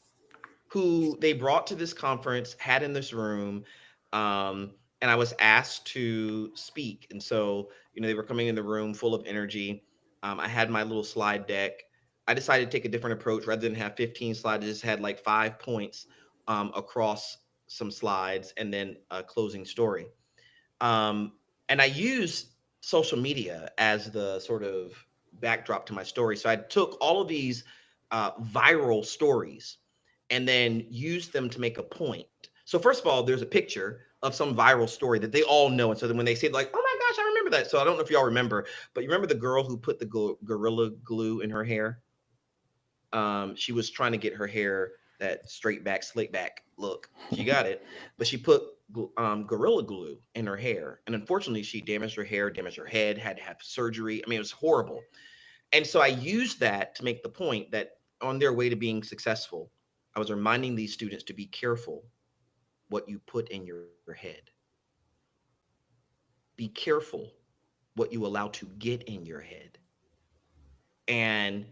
who they brought to this conference, had in this room. And I was asked to speak. And so, they were coming in the room full of energy. I had my little slide deck. I decided to take a different approach. Rather than have 15 slides, I just had like 5 points across some slides and then a closing story. And I used social media as the sort of backdrop to my story. So I took all of these viral stories and then used them to make a point. So first of all, there's a picture of some viral story that they all know. And so then when they say like, oh my gosh, I remember that. So I don't know if y'all remember, but you remember the girl who put the Gorilla Glue in her hair? She was trying to get her hair that straight back, slick back look. She got it, but she put Gorilla Glue in her hair. And unfortunately, she damaged her hair, damaged her head, had to have surgery. I mean, it was horrible. And so I used that to make the point that on their way to being successful, I was reminding these students to be careful what you put in your head. Be careful what you allow to get in your head. And,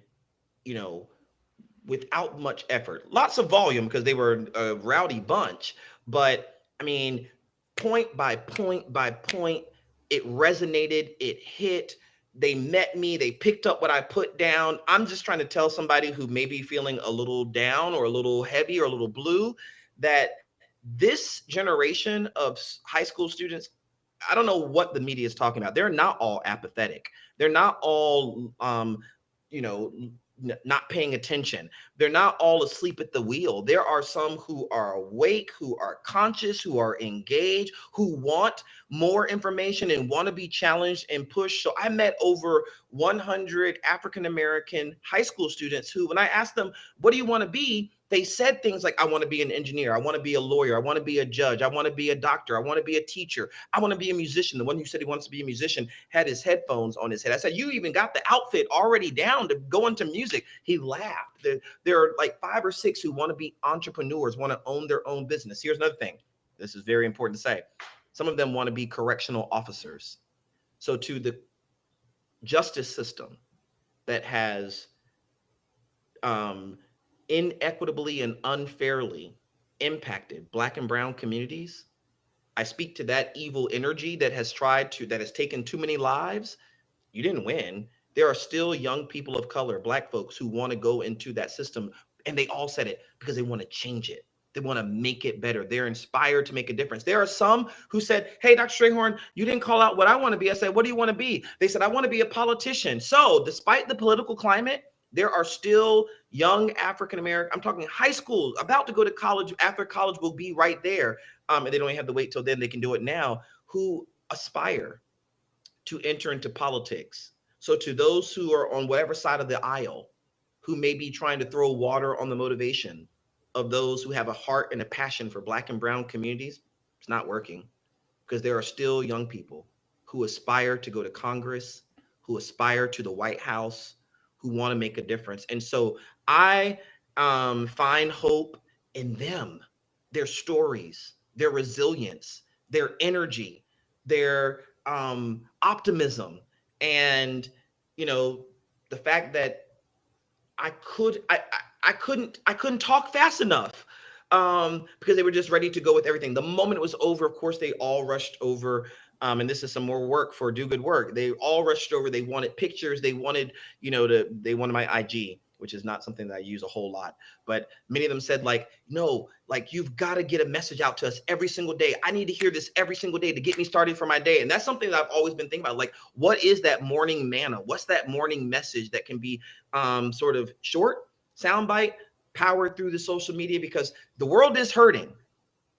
without much effort, lots of volume because they were a rowdy bunch. But I mean, point by point by point, it resonated, it hit. They met me, they picked up what I put down. I'm just trying to tell somebody who may be feeling a little down or a little heavy or a little blue that this generation of high school students, I don't know what the media is talking about. They're not all apathetic. They're not all, not paying attention. They're not all asleep at the wheel. There are some who are awake, who are conscious, who are engaged, who want more information and want to be challenged and pushed. So I met over 100 African-American high school students who, when I asked them, what do you want to be? They said things like, I want to be an engineer. I want to be a lawyer. I want to be a judge. I want to be a doctor. I want to be a teacher. I want to be a musician. The one who said he wants to be a musician had his headphones on his head. I said, you even got the outfit already down to go into music. He laughed. There are like 5 or 6 who want to be entrepreneurs, want to own their own business. Here's another thing. This is very important to say. Some of them want to be correctional officers. So to the justice system that has inequitably and unfairly impacted Black and brown communities, I speak to that evil energy that has taken too many lives. You didn't win. There are still young people of color, Black folks, who want to go into that system. And they all said it because they want to change it. They want to make it better. They're inspired to make a difference. There are some who said, hey, Dr. Strayhorn, you didn't call out what I want to be. I said, what do you want to be? They said, I want to be a politician. So despite the political climate, there are still young African-American, I'm talking high school, about to go to college. After college will be right there. And they don't have to wait till then. They can do it now, who aspire to enter into politics. So to those who are on whatever side of the aisle, who may be trying to throw water on the motivation of those who have a heart and a passion for Black and brown communities, it's not working, because there are still young people who aspire to go to Congress, who aspire to the White House, who want to make a difference. And so I find hope in them, their stories, their resilience, their energy, their optimism, and the fact that I couldn't talk fast enough because they were just ready to go with everything. The moment it was over, of course, they all rushed over. And this is some more work for Do Good Work. They all rushed over. They wanted pictures. They wanted, they wanted my IG. which is not something that I use a whole lot. But many of them said, like, no, like, you've got to get a message out to us every single day. I need to hear this every single day to get me started for my day. And that's something that I've always been thinking about. Like, what is that morning manna? What's that morning message that can be sort of short, soundbite, powered through the social media? Because the world is hurting.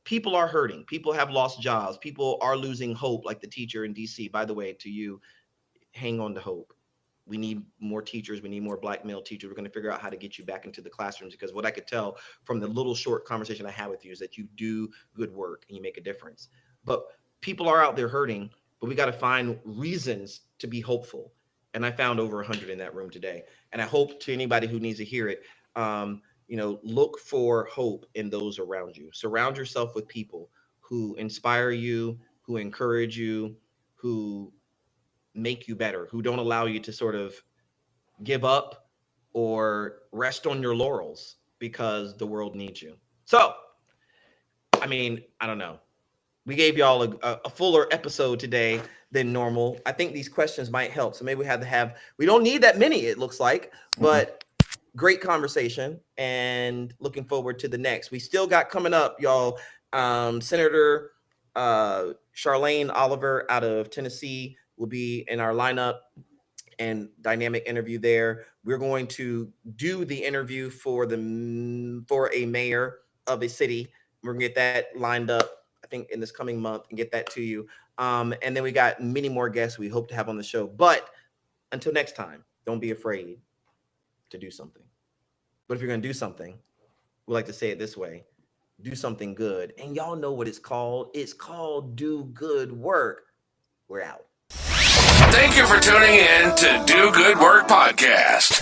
People are hurting. People have lost jobs. People are losing hope, like the teacher in DC. By the way, to you, hang on to hope. We need more teachers. We need more Black male teachers. We're going to figure out how to get you back into the classrooms, because what I could tell from the little short conversation I had with you is that you do good work and you make a difference. But people are out there hurting, but we got to find reasons to be hopeful. And I found over 100 in that room today. And I hope to anybody who needs to hear it, look for hope in those around you. Surround yourself with people who inspire you, who encourage you, who make you better, who don't allow you to sort of give up or rest on your laurels, because the world needs you. So, I mean, I don't know. We gave y'all a fuller episode today than normal. I think these questions might help. So maybe we don't need that many, it looks like, but great conversation, and looking forward to the next. We still got coming up, y'all, Senator Charlene Oliver out of Tennessee will be in our lineup and dynamic interview there. We're going to do the interview for a mayor of a city. We're gonna get that lined up, I think, in this coming month, and get that to you. And then we got many more guests we hope to have on the show. But until next time, don't be afraid to do something. But if you're going to do something, we like to say it this way: do something good. And y'all know what it's called. It's called Do Good Work. We're out. Thank you for tuning in to Do Good Work Podcast.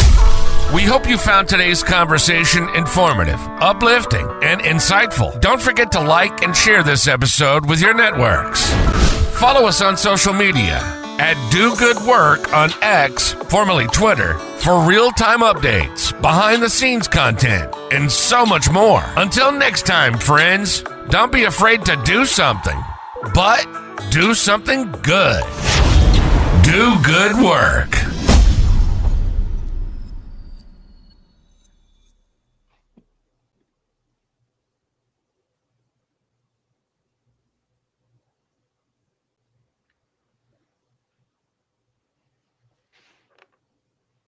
We hope you found today's conversation informative, uplifting, and insightful. Don't forget to like and share this episode with your networks. Follow us on social media at Do Good Work on X, formerly Twitter, for real-time updates, behind-the-scenes content, and so much more. Until next time, friends, don't be afraid to do something, but do something good. Do good work.